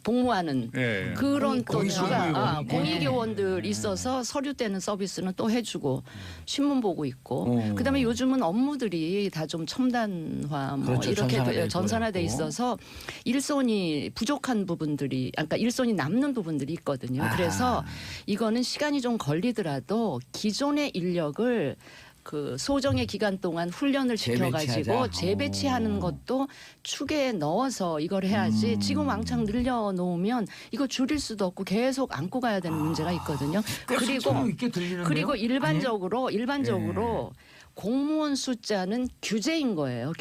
복무하는 예. 그런 또 공익교원. 공익요원들 있어서 서류 떼는 서비스는 또 해주고 신문 보고 있고 그다음에 요즘은 업무들이 다 좀 첨단화 뭐 그렇죠. 이렇게 전산화돼 전산화돼 있고. 있어서 일손이 부족한 부분들이 그러니까 일손이 남는 부분들이 있거든요. 그래서 이거는 시간이 좀 걸리더라도 기존의 인력을 그 소정의 기간 동안 훈련을 시켜가지고 재배치하자. 재배치하는 것도 축에 넣어서 이걸 해야지 지금 왕창 늘려놓으면 이거 줄일 수도 없고 계속 안고 가야 되는 문제가 있거든요. 그리고 있게 들리는데요. 그리고 일반적으로 공무원 숫자는 규제인 거예요.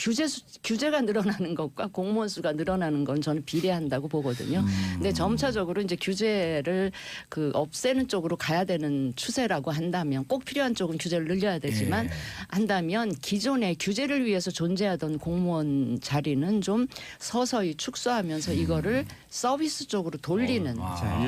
규제가 늘어나는 것과 공무원 수가 늘어나는 건 저는 비례한다고 보거든요. 근데 점차적으로 이제 규제를 그 없애는 쪽으로 가야 되는 추세라고 한다면 꼭 필요한 쪽은 규제를 늘려야 되지만 한다면 기존의 규제를 위해서 존재하던 공무원 자리는 좀 서서히 축소하면서 이거를 서비스 쪽으로 돌리는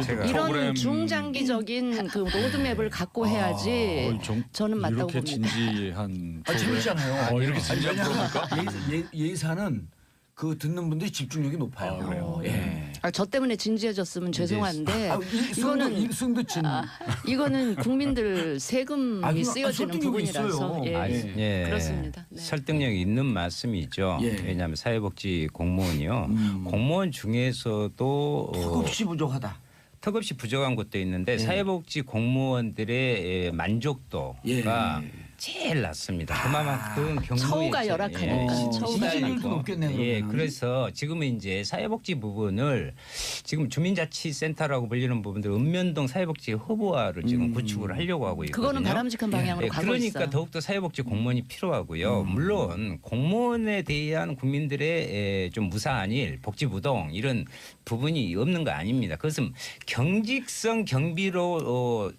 제가 이런 프로그램 중장기적인 그 로드맵을 갖고 해야지 저는 맞다고 이렇게 봅니다. 진지한 재밌잖아요. 이렇게 진지한 왜냐하면 프로그램일까? 예산은 그 듣는 분들이 집중력이 높아요. 아, 그래요? 예. 저 때문에 진지해졌으면 죄송한데 이거는 입승도 진. 이거는 국민들 세금이 아, 쓰여지는 설득력이 부분이라서 있어요. 예. 아, 예. 그렇습니다. 네. 설득력 있는 말씀이죠. 예. 왜냐하면 사회복지 공무원이요. 공무원 중에서도 턱없이 부족하다. 턱없이 부족한 것도 있는데 사회복지 공무원들의 만족도가 제일 낮습니다. 그만큼 경무에 처우가 열악하니까. 처우가 지지율도 높겠네요. 예, 그러면은. 그래서 지금은 이제 사회복지 부분을 지금 주민자치센터라고 불리는 부분들 읍면동 사회복지 허브화를 지금 구축을 하려고 하고 있거든요. 그거는 바람직한 방향으로 가고 그러니까 있어요. 더욱더 사회복지 공무원이 필요하고요. 물론 공무원에 대한 국민들의 좀 무사한 일, 복지부동 이런 부분이 없는 거 아닙니다. 그것은 경직성 경비로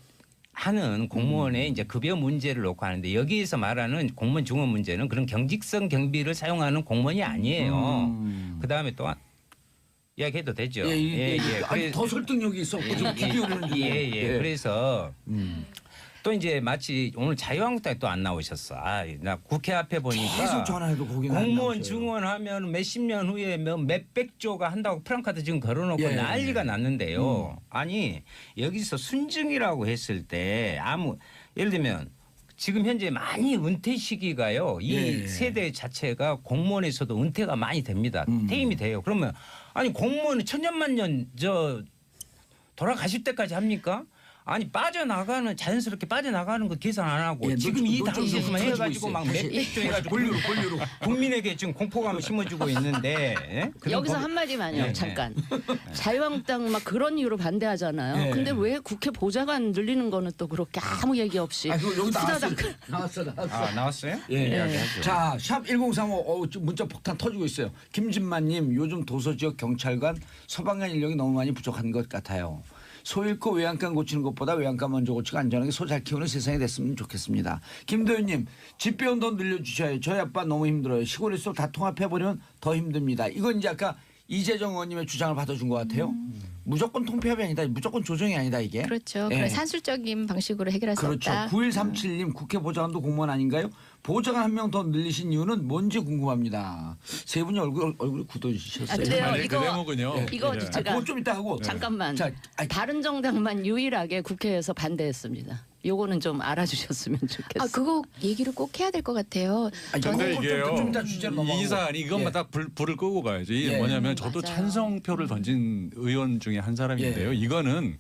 하는 공무원의 이제 급여 문제를 놓고 하는데 여기에서 말하는 공무원 중원 문제는 그런 경직성 경비를 사용하는 공무원이 아니에요. 그 다음에 또 이야기해도 되죠. 아니, 더 설득력이 있었고 좀 비교를 그래서 또 이제 마치 오늘 자유한국당에 또 안 나오셨어. 나 국회 앞에 보니까 계속 전화해도 거기는 안 공무원 나오셔요. 중원하면 몇십 년 후에 몇백 조가 한다고 프랑카드 지금 걸어놓고 예. 난리가 났는데요. 아니 여기서 순증이라고 했을 때 예를 들면 지금 현재 많이 은퇴 시기가요. 이 예. 세대 자체가 공무원에서도 은퇴가 많이 됩니다. 퇴임이 돼요. 그러면 아니 공무원은 천년만년 돌아가실 때까지 합니까? 아니 빠져나가는 자연스럽게 빠져나가는 거 계산 안 하고 예, 지금 이 노출 당시에서만 터지고 해가지고 있어요. 막 다시. 몇백 조 해가지고 권류로. 국민에게 지금 공포감을 심어주고 있는데 예? 그런 여기서 법- 한마디만요. 네, 잠깐. 자유한국당 막 그런 이유로 반대하잖아요. 네. 근데 왜 국회 보좌관 늘리는 거는 또 그렇게 아무 얘기 없이 아, 그거 여기 후다닥 나왔어. 아 나왔어요? 예. 이야기하죠. 자, 샵 1035 지금 문자 폭탄 터지고 있어요. 김진만님 요즘 도서지역 경찰관 소방관 인력이 너무 많이 부족한 것 같아요. 소 잃고 외양간 고치는 것보다 외양간 먼저 고치고 안전하게 소 잘 키우는 세상이 됐으면 좋겠습니다. 김도윤님 집 배운 돈 늘려주셔요. 저희 아빠 너무 힘들어요. 시골에서 다 통합해버리면 더 힘듭니다. 이건 이제 아까 이재정 의원님의 주장을 받아준 것 같아요. 무조건 통폐합이 아니다. 무조건 조정이 아니다 이게. 그렇죠. 예. 그런 산술적인 방식으로 해결할 수 그렇죠. 없다. 9137님 국회 보좌관도 공무원 아닌가요? 보좌관 한 명 더 늘리신 이유는 뭔지 궁금합니다. 세 분이 얼굴이 굳어지셨어요. 근데요, 아니, 이거- 그 대목은요. 이거 예. 제가 그거 좀 이따 하고. 잠깐만. 자, 아니, 다른 정당만 유일하게 국회에서 반대했습니다. 요거는 좀 알아주셨으면 좋겠어요. 그거 얘기를 꼭 해야 될 것 같아요. 아니, 근데 그거 이게요. 좀 이따 주제로 넘어가고. 이 사안이 이것만 예. 딱 불을 끄고 가야죠. 이게 예. 뭐냐면 저도 맞아요. 찬성표를 던진 의원 중에 한 사람인데요. 예. 이거는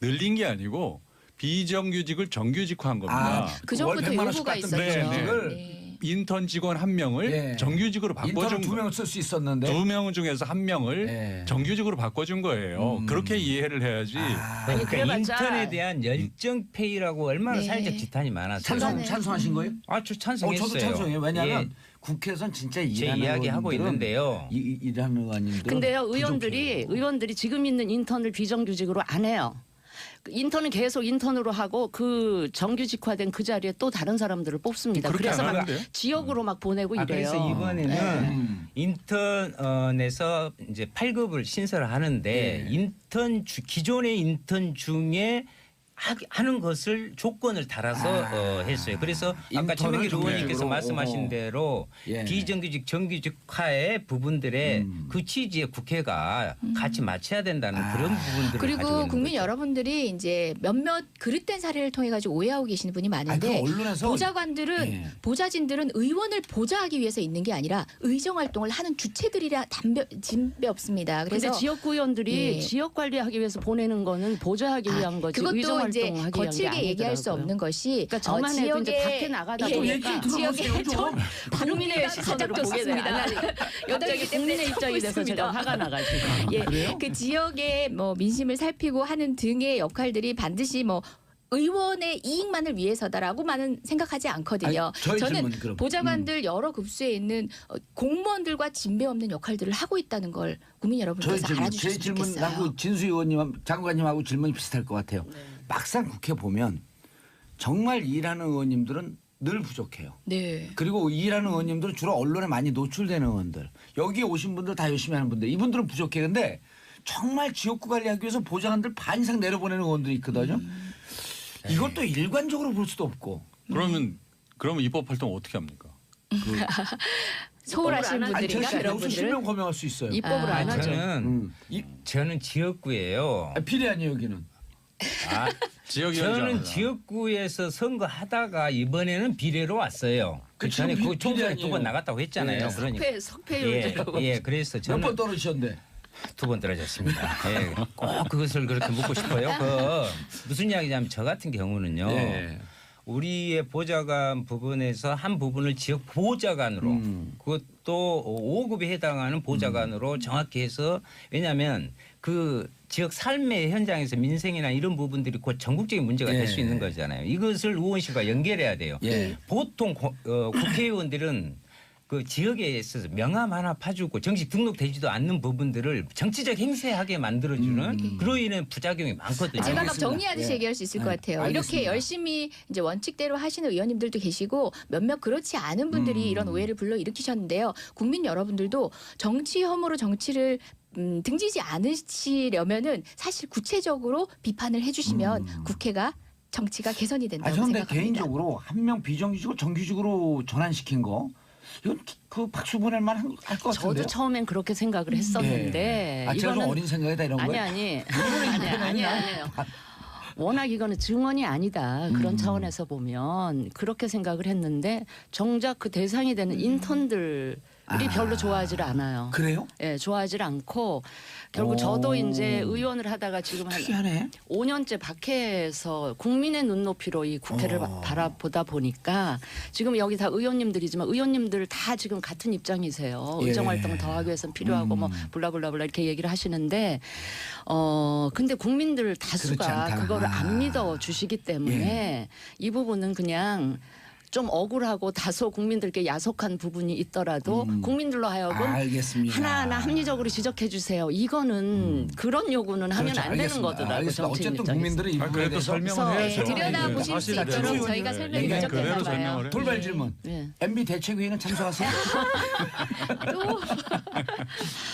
늘린 게 아니고 비정규직을 정규직화한 겁니다. 그 전부터 월 100만 원씩 요구가 받던 있었죠. 비정규직을 네. 인턴 직원 한 명을 예. 정규직으로 인턴을 바꿔준 두 명을 쓸 수 있었는데. 두 명 중에서 한 명을 예. 정규직으로 바꿔준 거예요. 그렇게 이해를 해야지. 아니, 그러니까 그래봤자- 인턴에 대한 열정 페이라고 얼마나 네. 사회적 지탄이 많았어요. 찬성하신 거예요? 저 찬성했어요. 저도 찬성해요. 왜냐하면 예, 국회에선 진짜 제 일하는 이야기 하고 의원들은 있는데요. 일하는 의원님들. 근데요, 의원들이 지금 있는 인턴을 비정규직으로 안 해요. 인턴은 계속 인턴으로 하고 그 정규직화된 그 자리에 또 다른 사람들을 뽑습니다. 그렇게 그래서 안 막 하는데요? 지역으로 막 보내고 이래요. 그래서 이번에는 네. 인턴에서 이제 8급을 신설을 하는데 네. 기존의 인턴 중에 하는 것을 조건을 달아서 했어요. 그래서 아까 인턴을 최명길 의원님께서 정규직으로. 말씀하신 대로 예. 비정규직 정규직화의 부분들의 그 취지에 국회가 같이 맞춰야 된다는 그런 부분들을 가지고 그리고 있는 국민 거죠. 여러분들이 이제 몇몇 그릇된 사례를 통해 가지고 오해하고 계시는 분이 아니, 많은데 그 언론에서 보좌관들은 예. 보좌진들은 의원을 보좌하기 위해서 있는 게 아니라 의정 활동을 하는 주체들이라 진배 없습니다. 근데 그래서 지역구 의원들이 예. 지역 관리하기 위해서 보내는 거는 보좌하기 위한 거지 의정 그것도 이제 활동하기 위한 게 거칠게 얘기할 수 아니더라고요. 없는 것이 그러니까 저만 해도 이제 밖에 나가다 보니까 지역에 좀 국민의 시선으로 보게 돼요. 갑자기 국민의 입장이 돼서 제가 화가 나가지고. 예, 그 지역의 뭐 민심을 살피고 하는 등의 역할들이 반드시 뭐 의원의 이익만을 위해서다라고만은 생각하지 않거든요. 아니, 저희 저는 질문 그럼. 보좌관들 여러 급수에 있는 공무원들과 진배 없는 역할들을 하고 있다는 걸 국민 저희 여러분께서 질문, 제 알아주셨으면 질문하고 좋겠어요. 진수 의원님, 장관님하고 질문이 비슷할 것 같아요. 막상 국회 보면 정말 일하는 의원님들은 늘 부족해요. 네. 그리고 일하는 의원님들은 주로 언론에 많이 노출되는 의원들. 여기 오신 분들 다 열심히 하는 분들. 이분들은 부족해. 근데 정말 지역구 관리하기 위해서 보좌관들 반 이상 내려보내는 의원들이 있거든요. 이것도 일관적으로 볼 수도 없고. 그러면 입법 활동 어떻게 합니까? 소홀하신 안 하죠. 분들인가 아니, 그런 여기서 분들은 실명 거명할 수 있어요. 입법을 안 하죠. 저는 지역구예요. 비례 아니에요 여기는. 아, 지역위원장. 저는 지역구에서 선거하다가 이번에는 비례로 왔어요. 그 지금 전에 그 비례 총선에 아니에요. 2번 나갔다고 했잖아요. 네. 그러니까 석패율이라고. 예, 그래서 몇 저는 번 떨어지셨는데. 2번 떨어졌습니다. 예, 꼭 그것을 그렇게 묻고 싶어요. 무슨 이야기냐면 저 같은 경우는요. 예. 우리의 보좌관 부분에서 한 부분을 지역 보좌관으로 그것도 5급에 해당하는 보좌관으로 정확히 해서 왜냐하면 그 지역 삶의 현장에서 민생이나 이런 부분들이 곧 전국적인 문제가 될 수 예. 있는 거잖아요. 이것을 의원실과 연결해야 돼요. 예. 보통 국회의원들은 그 지역에 있어서 명함 하나 파주고 정식 등록되지도 않는 부분들을 정치적 행세하게 만들어주는 그로 인해 부작용이 많거든요. 제가 막 알겠습니다. 정리하듯이 예. 얘기할 수 있을 것 같아요. 알겠습니다. 이렇게 열심히 이제 원칙대로 하시는 의원님들도 계시고 몇몇 그렇지 않은 분들이 이런 오해를 불러일으키셨는데요. 국민 여러분들도 정치 혐오로 정치를 등지지 않으시려면은 사실 구체적으로 비판을 해주시면 국회가 정치가 개선이 된다고 저는 생각합니다. 개인적으로 한 명 비정규직으로 정규직으으로 전환시킨 거 이건 그 박수 보낼 만한 할것 같은데요. 저도 처음엔 그렇게 생각을 했었는데 아, 제가 좀 이거는 어린 생각이다 이런 거예요? 아니에요. 워낙 이거는 증언이 아니다. 그런 차원에서 보면 그렇게 생각을 했는데 정작 그 대상이 되는 인턴들이 별로 좋아하지를 않아요. 그래요? 예, 좋아하지를 않고 결국 오. 저도 이제 의원을 하다가 지금 한 특이하네. 5년째 박해에서 국민의 눈높이로 이 국회를 바라보다 보니까 지금 여기 다 의원님들이지만 의원님들 다 지금 같은 입장이세요. 예. 의정 활동을 더 하기 위해서는 필요하고 뭐 블라블라블라 이렇게 얘기를 하시는데 근데 국민들 그렇지 다수가 않다. 그거를 안 믿어 주시기 때문에 이 부분은 그냥 좀 억울하고 다소 국민들께 야속한 부분이 있더라도 국민들로 하여금 알겠습니다. 하나하나 합리적으로 지적해 주세요. 이거는 그런 요구는 하면 그렇죠, 안 되는 알겠습니다. 거더라고요. 알겠습니다. 정치인 어쨌든 입장에서. 국민들은 이 부분에 그래도 대해서 설명을 네, 해야죠. 들여다보실 수 사실대로. 있도록 저희가 설명이 네, 부족했나 그대로 봐요. 설명을 해요. 돌발 질문. 예. MB 대책회의는 참석하세요? 또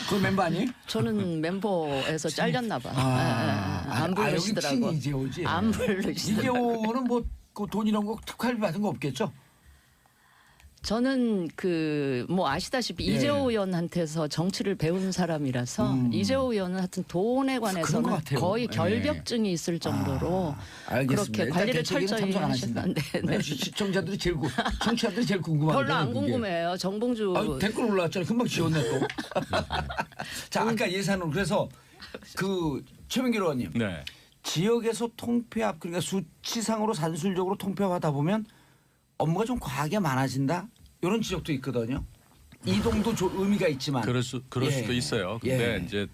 그 멤버 아니에요? 저는 멤버에서 잘렸나 봐. 안 여기 부르시더라고. 친이 이재호지. 안 부르시더라고. 이재호는 그 돈 이런 거 특활비 받은 거 없겠죠? 저는 뭐 아시다시피 예. 이재호 의원한테서 정치를 배운 사람이라서 이재호 의원은 하여튼 돈에 그런 것 관해서는 같아요. 거의 예. 결벽증이 있을 정도로 알겠습니다. 그렇게 일단 관리를 대책회의는 철저히 참석 안 하신다. 하신다. 네, 네. 시청자들이 청취자들이 제일 궁금한데. 별로 안 궁금해요. 정봉주 댓글 올라왔잖아요. 금방 지웠네 또. 자, 아까 예산으로 그래서 그 최명길 의원님 네. 지역에서 통폐합 그러니까 수치상으로 산술적으로 통폐합하다 보면 업무가 좀 과하게 많아진다 이런 지적도 있거든요. 이동도 의미가 있지만 그럴 수도 예. 있어요. 근데 예. 이제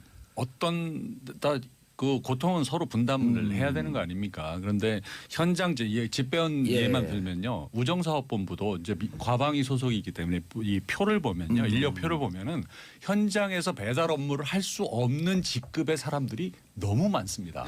그 고통은 서로 분담을 해야 되는 거 아닙니까? 그런데 현장 집배원 예. 예만 들면요, 우정사업본부도 이제 과방위 소속이기 때문에 이 표를 보면요, 인력표를 보면은 현장에서 배달 업무를 할 수 없는 직급의 사람들이 너무 많습니다.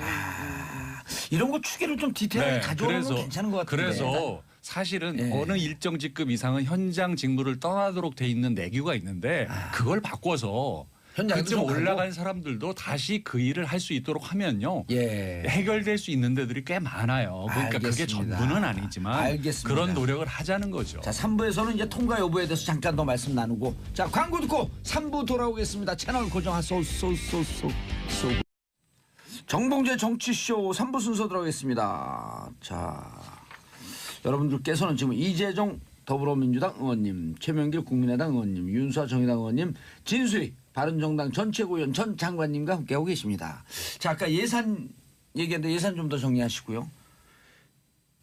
이런 거 추계를 좀 디테일하게 가져오는 건 괜찮은 것 같은데. 그래서 사실은 예. 어느 일정 직급 이상은 현장 직무를 떠나도록 돼 있는 내규가 있는데 그걸 바꿔서 현장에도 그쯤 좀 가고. 올라간 사람들도 다시 그 일을 할 수 있도록 하면요. 예. 해결될 수 있는 데들이 꽤 많아요. 그러니까 그게 알겠습니다. 전부는 아니지만 알겠습니다. 그런 노력을 하자는 거죠. 자, 3부에서는 이제 통과 여부에 대해서 잠깐 더 말씀 나누고 자, 광고 듣고 3부 돌아오겠습니다. 채널 고정하소. 정봉재 정치쇼 3부 순서 들어가겠습니다. 자, 여러분들께서는 지금 이재종 더불어민주당 의원님, 최명길 국민의당 의원님, 윤수아 정의당 의원님, 진수희 바른정당 전체구의원 전 장관님과 함께하고 계십니다. 자, 아까 예산 얘기했는데 예산 좀 더 정리하시고요.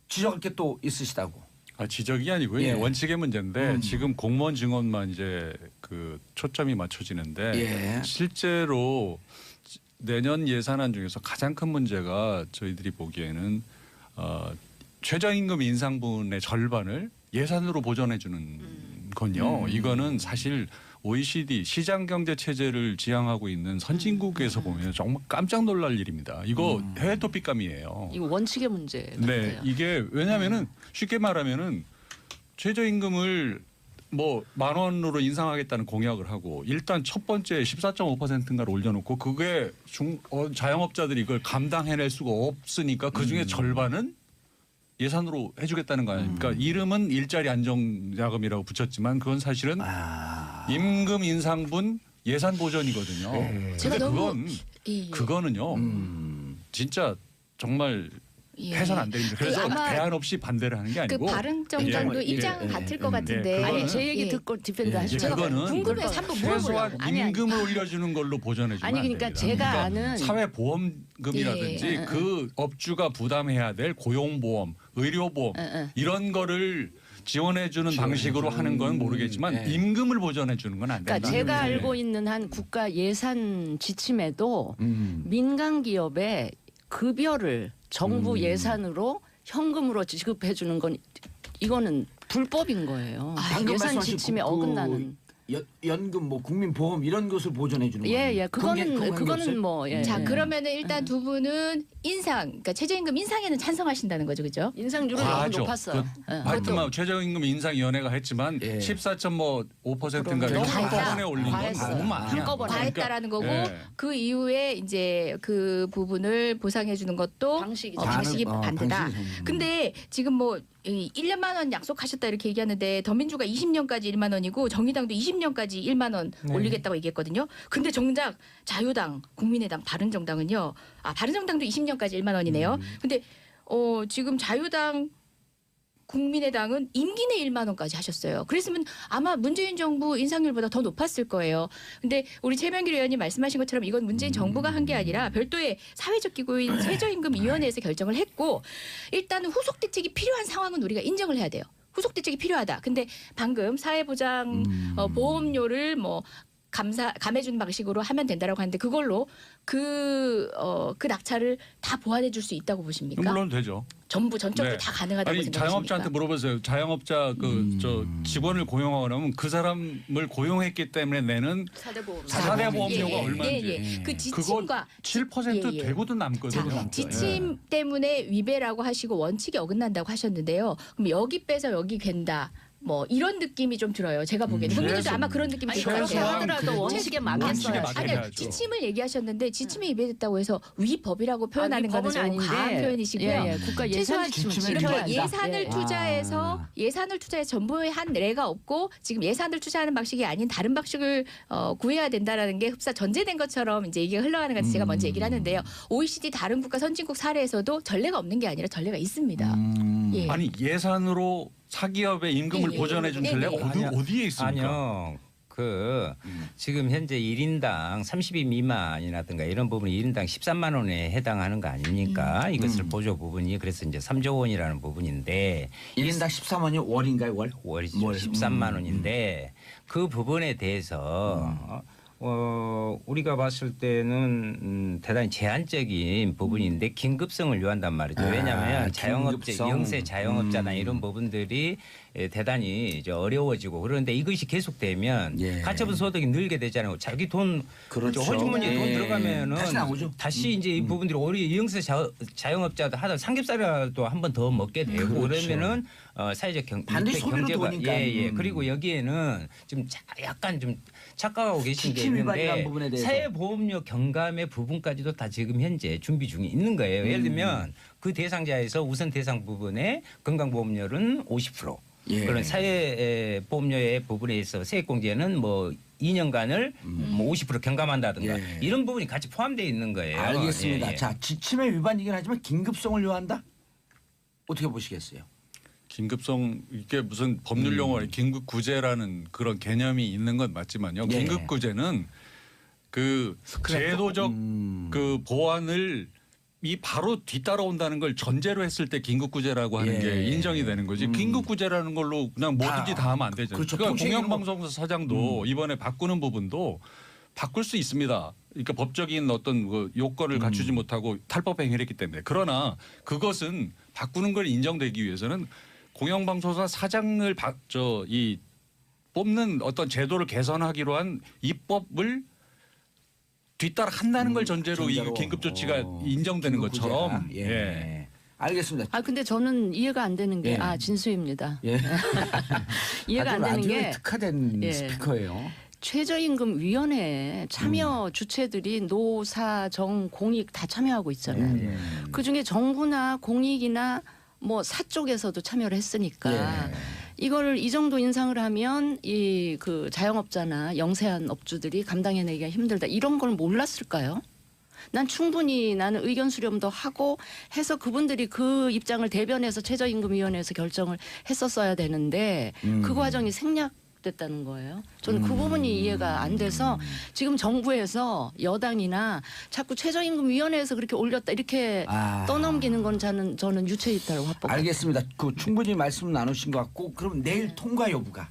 지적할 게 또 있으시다고. 지적이 아니고요. 예. 원칙의 문제인데 지금 공무원 증언만 이제 그 초점이 맞춰지는데 예. 실제로 내년 예산안 중에서 가장 큰 문제가 저희들이 보기에는 최저임금 인상분의 절반을 예산으로 보전해 주는 건요. 이거는 사실 OECD 시장경제 체제를 지향하고 있는 선진국에서 보면 정말 깜짝 놀랄 일입니다. 이거 해외 토픽감이에요. 이거 원칙의 문제 같아요. 네, 이게 왜냐하면은 쉽게 말하면은 최저임금을 뭐 10,000원으로 인상하겠다는 공약을 하고 일단 첫 번째 14.5%인가를 올려놓고 그게 자영업자들이 이걸 감당해낼 수가 없으니까 그 중에 절반은 예산으로 해주겠다는 거 아닙니까? 이름은 일자리 안정자금이라고 붙였지만 그건 사실은 임금 인상분 예산 보전이거든요. 제가 근데 너무 예. 그거는요. 진짜 정말 예. 해선 안 되는데 그래서 아마 대안 없이 반대를 하는 게 그 아니고 바른정당도 예, 입장은 예, 같을 예, 것 같은데. 그거는- 아니 제 얘기 예. 듣고 디펜드 예, 하시죠. 제가 그거는 궁금해서 한번 물어보려고. 최소한 아니, 아니. 임금을 올려주는 걸로 보전해 주면 아니 안 그러니까 됩니다. 제가 그러니까 아는 사회보험금이라든지 예. 그 업주가 부담해야 될 고용보험, 의료보험 이런 거를 지원해주는 방식으로 하는 건 모르겠지만 네. 임금을 보전해주는 건 안 된다. 그러니까 제가 네. 알고 있는 한 국가 예산 지침에도 민간 기업의 급여를 정부 예산으로 현금으로 지급해 주는 건 이거는 불법인 거예요. 방금 예산 말씀하신 지침에 그 어긋나는. 연금 뭐 국민보험 이런 것을 보존해 주는 거예요. 예, 그거는 그거는 뭐 예. 자 예. 그러면은 일단 두 분은 인상, 그러니까 최저임금 인상에는 찬성하신다는 거죠, 그죠? 인상률은 너무 과하죠. 높았어요. 예. 하여튼 최저임금 인상위원회가 했지만 예. 14.5%인가 너무 한꺼번에 올린 건 과했어요. 너무 많아요. 한꺼번에. 과했다라는 거고 예. 그 이후에 이제 그 부분을 보상해 주는 것도 방식이죠. 방식이 반대다. 방식이 근데 지금 뭐 1년만 원 약속하셨다 이렇게 얘기하는데 더민주가 20년까지 1만 원이고 정의당도 20년까지 1만 원 올리겠다고 얘기했거든요. 근데 정작 자유당, 국민의당, 바른정당은요. 바른정당도 20년까지 1만 원이네요. 근데 지금 자유당 국민의당은 임기 내 1만 원까지 하셨어요. 그랬으면 아마 문재인 정부 인상률보다 더 높았을 거예요. 근데 우리 최명길 의원님 말씀하신 것처럼 이건 문재인 정부가 한 게 아니라 별도의 사회적 기구인 최저임금위원회에서 결정을 했고 일단은 후속 대책이 필요한 상황은 우리가 인정을 해야 돼요. 후속 대책이 필요하다. 근데 방금 사회보장 보험료를 뭐 감해주는 방식으로 하면 된다라고 하는데 그걸로 그 낙찰을 다 보완해 줄 수 있다고 보십니까? 물론 되죠. 전부 전적으로 네. 다 가능하다고 아니 생각하십니까? 자영업자한테 물어보세요. 자영업자 저 직원을 고용하고 나면 그 사람을 고용했기 때문에 내는 사대보험. 사대 보험료가 예, 얼마인지 예. 그 그거 지침과 7% 예, 예. 되고도 자, 남거든요. 지침 때문에 위배라고 하시고 원칙에 어긋난다고 하셨는데요. 그럼 여기 빼서 여기 갠다. 뭐 이런 느낌이 좀 들어요. 제가 보기에는 국민들도 아마 그런 느낌이 아니 들 것 그렇게 같아요. 하더라도 그래도 원칙에 원칙에 맞겠어요. 맞게 아니 해야죠. 지침을 얘기하셨는데 지침에 위배됐다고 해서 위법이라고 표현하는 거는 좀 과한 표현이시고요. 예, 예. 국가 예산 최소한 지침을 지침을 지켜야 이렇게 지켜야 예산을 예. 투자해서 예산을 투자해서 전부에 한 예가 없고 지금 예산을 투자하는 방식이 아닌 다른 방식을 구해야 된다라는 게 흡사 전제된 것처럼 이제 얘기가 흘러가는 것 같아서 제가 먼저 얘기를 하는데요. OECD 다른 국가 선진국 사례에서도 전례가 없는 게 아니라 전례가 있습니다. 예. 아니 예산으로 사기업의 임금을 예, 예. 보전해 준 네, 전례가 네. 어디에 있습니까? 아니요. 지금 현재 1인당 30인 미만이라든가 이런 부분이 1인당 13만 원에 해당하는 거 아닙니까? 이것을 보조 부분이 그래서 이제 3조 원이라는 부분인데 1인당 13원이 월인가요, 월? 월이죠. 월. 13만 원인데 그 부분에 대해서 우리가 봤을 때는 대단히 제한적인 부분인데 긴급성을 요한단 말이죠. 왜냐하면 자영업자, 긴급성. 영세 자영업자나 이런 부분들이 대단히 이제 어려워지고 그런데 이것이 계속되면 예. 가처분 소득이 늘게 되잖아요. 자기 돈 그렇죠. 호주머니에 돈 예. 들어가면은 다시 나오죠. 다시 이제 이 부분들이 우리 영세 자영업자도 하다 삼겹살이라도 한 번 더 먹게 되고 그렇죠. 그러면은 사회적 반드시 소비로 도니까. 예. 그리고 여기에는 좀 약간 좀 착각하고 계신 게 지침 위반이라는 있는데 부분에 대해서. 사회보험료 경감의 부분까지도 다 지금 현재 준비 중에 있는 거예요. 예를 들면 그 대상자에서 우선 대상 부분에 건강보험료는 50%. 예. 그런 사회보험료의 부분에 있어 세액공제는 뭐 2년간을 뭐 50% 경감한다든가 예. 이런 부분이 같이 포함되어 있는 거예요. 알겠습니다. 예, 예. 자, 지침의 위반이긴 하지만 긴급성을 요한다? 어떻게 보시겠어요? 긴급성 이게 무슨 법률 용어에 긴급 구제라는 그런 개념이 있는 건 맞지만요. 예. 긴급 구제는 그 제도적 그 보완을 이 바로 뒤따라온다는 걸 전제로 했을 때 긴급구제라고 하는 예. 게 인정이 되는 거지. 긴급구제라는 걸로 그냥 뭐든지 다 하면 안 되죠. 그렇죠. 그러니까 통째로 공영방송사 사장도 이번에 바꾸는 부분도 바꿀 수 있습니다. 그러니까 법적인 어떤 그 요건을 갖추지 못하고 탈법 행위를 했기 때문에. 그러나 그것은 바꾸는 걸 인정되기 위해서는 공영방송사 사장을 뽑는 어떤 제도를 개선하기로 한 입법을 뒤따라 한다는 걸 전제로 이 긴급 조치가 인정되는 긴급 것처럼 구제가. 예. 알겠습니다. 근데 저는 이해가 안 되는 게 예. 진수입니다. 예. 이해가 안 아주 되는 라디오에 게 특화된 예. 스피커예요. 최저임금위원회 참여 주체들이 노사, 정, 공익 다 참여하고 있잖아요. 그 중에 정부나 공익이나 뭐 사 쪽에서도 참여를 했으니까 예. 이걸 이 정도 인상을 하면 이 그 자영업자나 영세한 업주들이 감당해내기가 힘들다 이런 걸 몰랐을까요? 난 충분히 나는 의견 수렴도 하고 해서 그분들이 그 입장을 대변해서 최저임금위원회에서 결정을 했었어야 되는데 그 과정이 생략됐다는 거예요. 저는 그 부분이 이해가 안 돼서 지금 정부에서 여당이나 자꾸 최저임금위원회에서 그렇게 올렸다 이렇게 떠넘기는 건 저는 유체이탈 화법. 알겠습니다. 그 충분히 말씀 나누신 것 같고 그럼 내일 통과 여부가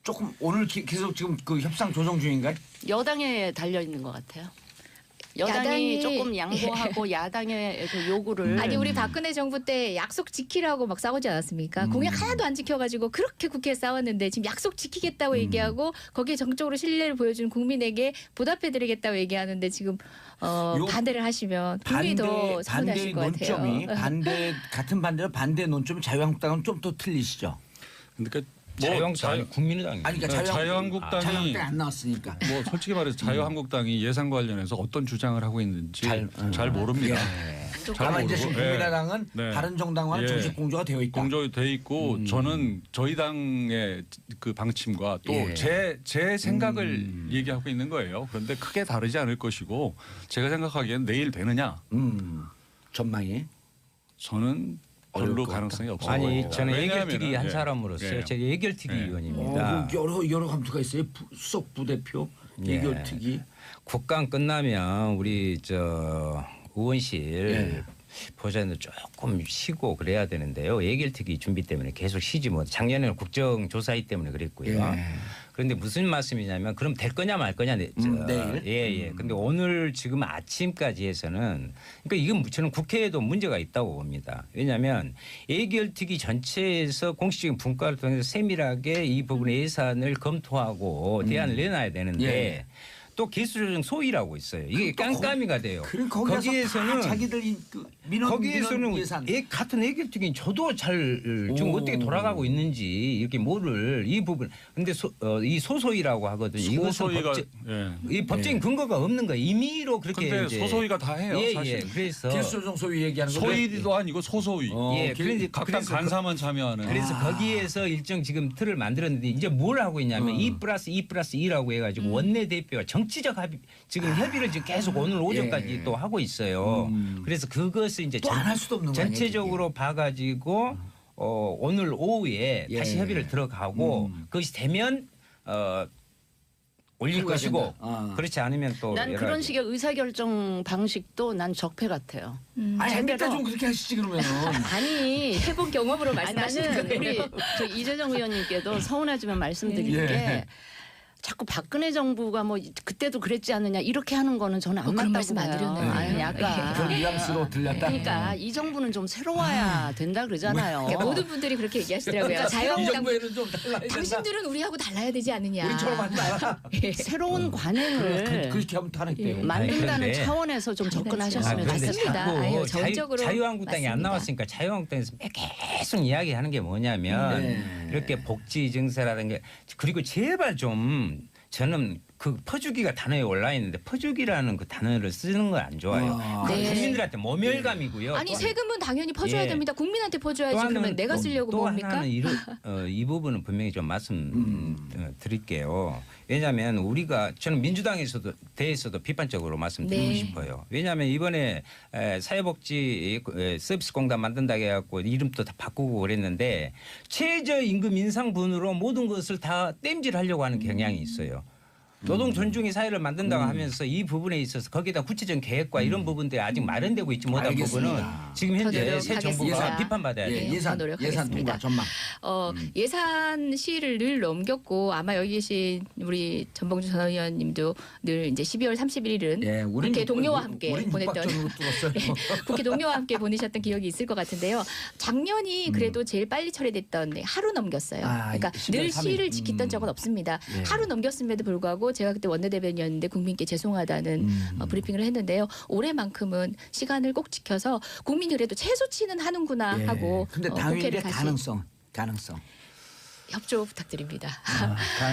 조금 오늘 계속 지금 그 협상 조정 중인가요? 여당에 달려 있는 것 같아요. 여당이 조금 양보하고 야당의 그 요구를 아니 우리 박근혜 정부 때 약속 지키라고 막 싸우지 않았습니까? 공약 하나도 안 지켜가지고 그렇게 국회에 싸웠는데 지금 약속 지키겠다고 얘기하고 거기에 정적으로 신뢰를 보여준 국민에게 보답해드리겠다고 얘기하는데 지금 반대를 하시면 국민이 더 서운하실 것 같아요. 논점이 같은 반대로 반대 논점이 자유한국당은 좀 더 틀리시죠? 그러니까 자유한국당 국민의당이 아니 그러니까 자유한국당이 안 나왔으니까. 뭐 솔직히 말해서 자유한국당이 예산 관련해서 어떤 주장을 하고 있는지 잘 모릅니다. 잘 다만 이제 모르고. 국민의당은 네. 다른 정당과는 예. 정식 공조가 되어 있다. 공조돼 있고 저는 저희 당의 그 방침과 또 예. 제 생각을 얘기하고 있는 거예요. 그런데 크게 다르지 않을 것이고 제가 생각하기엔 내일 되느냐 전망이. 저는 별로 어려울 것 가능성이 없어 아니 보입니다. 저는 예결특위 왜냐하면은, 한 예. 사람으로서 예. 제가 예결특위 의원입니다. 여러 감투가 있어요. 수석 부대표, 예. 예결특위. 국감 끝나면 우리 저 의원실 예. 보좌관들 조금 쉬고 그래야 되는데요. 예결특위 준비 때문에 계속 쉬지 못. 작년에는 국정조사위 때문에 그랬고요. 예. 그런데 무슨 말씀이냐면 그럼 될 거냐 말 거냐 내일? 예. 근데 오늘 지금 아침까지 해서는 그러니까 이건 저는 국회에도 문제가 있다고 봅니다. 왜냐하면 예결특위 전체에서 공식적인 분과를 통해서 세밀하게 이 부분의 예산을 검토하고 대안을 내놔야 되는데 예. 또 개수조정 소위라고 있어요. 이게 깜깜이가 돼요. 그럼 거기에서는 자기들이 그 민원 예산. 같은 예결특위 저도 잘 지금 어떻게 돌아가고 있는지 이렇게 뭐를 이 부분 근데 이 소소위라고 하거든요. 이것은 소소위가 이 법적인 근거가 없는 거예요. 임의로 그렇게 근데 이제 소소위가 다 해요. 사실. 그래서 개수조정 소위 얘기하는 거죠. 소위도 아니고 소소위. 각 당 간사만 참여하는. 그래서 거기에서 일정 지금 틀을 만들었는데 이제 뭘 하고 있냐면 2+2+2라고 해가지고 원내대표가 정치적 합의 지금 협의를 지금 계속 오늘 오전까지 또 하고 있어요. 그래서 그것을 이제 또 안 할 수도 없는 거 아니에요, 전체적으로 봐가지고 오늘 오후에 다시 협의를 들어가고 그것이 되면 올릴 것이고 그렇지 않으면 또 난 여러 그런 가지. 식의 의사결정 방식도 난 적폐 같아요. 아니 한국당 좀 그렇게 하시지 그러면은. 아니 해본 경험으로 아니, 말씀하시는 나는 거예요. 우리 저 이재정 의원님께도 서운하지만 말씀드리는 게 자꾸 박근혜 정부가 뭐 그때도 그랬지 않느냐 이렇게 하는 거는 저는 안 그런 맞다고 말씀 안 봐요. 드렸네요. 아니 약간 그런 뉘앙스로 들렸다. 그러니까 이 정부는 좀 새로워야 된다 그러잖아요. 그러니까 모든 분들이 그렇게 얘기하시더라고요. 이 자유한국당 정부에는 좀 달라야 된다. 당신들은 우리하고 달라야 되지 않느냐. 우리처럼 하지 마라. 새로운 관행을 그렇게 하면 탄핵돼요. 만든다는 아니, 그런데- 차원에서 좀 접근하셨으면 그런데 맞습니다. 자꾸 아유, 정적으로 자유한국당이 안 맞습니다. 나왔으니까 자유한국당에서 계속 이야기하는 게 뭐냐면 이렇게 복지 증세라는 게 그리고 제발 좀 저는 그 퍼주기가 단어에 올라 있는데 퍼주기라는 그 단어를 쓰는 건 안 좋아요. 네. 국민들한테 모멸감이고요. 아니 또 세금은 당연히 퍼줘야 예. 됩니다. 국민한테 퍼줘야지. 또 그러면 하나는 내가 쓰려고 또 뭡니까? 하나는 이 부분은 분명히 좀 말씀 드릴게요. 왜냐하면 우리가 저는 민주당에서도 대해서도 비판적으로 말씀드리고 네. 싶어요. 왜냐하면 이번에 사회복지 서비스 공단 만든다고 해갖고 이름도 다 바꾸고 그랬는데 최저임금 인상분으로 모든 것을 다 땜질하려고 하는 경향이 있어요. 노동 존중의 사회를 만든다고 하면서 이 부분에 있어서 거기다 구체적인 계획과 이런 부분들이 아직 마련되고 있지 못한 알겠습니다. 부분은 지금 더 현재 새 정부가 노력하겠습니다. 비판받아야 돼요. 네, 예산 노력하겠습니다. 통과 전망. 예산 시를 늘 넘겼고 아마 여기 계신 우리 전봉주 전 의원님도 늘 이제 12월 31일은 예, 국회 동료와 함께 우린 보냈던 육박전으로 뚫었어요. 국회 동료와 함께 보내셨던 기억이 있을 것 같은데요. 작년이 그래도 제일 빨리 처리됐던 하루 넘겼어요. 그러니까 12월 늘 3일. 시를 지켰던 적은 없습니다. 예. 하루 넘겼음에도 불구하고 제가 그때 원내대변인이었는데 국민께 죄송하다는 브리핑을 했는데요. 올해만큼은 시간을 꼭 지켜서 국민이 그래도 최소치는 하는구나 예. 하고 근데 국회를 당일의 다시 가능성. 협조 부탁드립니다.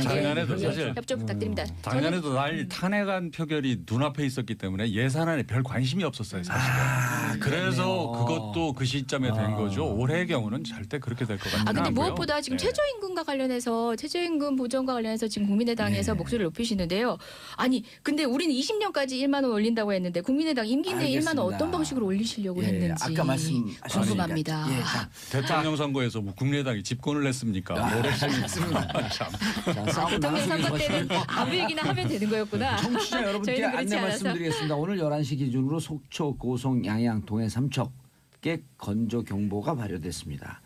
작년에도 예, 사실 협조 부탁드립니다. 작년에도 날 탄핵안 표결이 눈앞에 있었기 때문에 예산안에 별 관심이 없었어요, 사실은. 그래서 그것도 그 시점에 된 거죠. 올해의 경우는 절대 그렇게 될 것 같지는 근데 않고요. 무엇보다 지금 네. 최저임금과 관련해서 최저임금 보전과 관련해서 지금 국민의당에서 목소리를 높이시는데요. 아니 근데 우리는 20년까지 1만 원 올린다고 했는데 국민의당 임기 내에 1만 원 알겠습니다. 어떤 방식으로 올리시려고 예, 했는지 아까 말씀하셨으니까. 궁금합니다. 예, 자, 대통령 선거에서 뭐 국민의당이 집권을 했습니까? 오래 알겠습니다. 참. 자, 싸움 대통령 나가시기 선거 때는 아무 얘기나 하면 되는 거였구나. 청취자 여러분께 저희는 안내 그렇지 않아서. 말씀드리겠습니다. 오늘 11시 기준으로 속초, 고성, 양양, 동해 3척에 건조 경보가 발효됐습니다.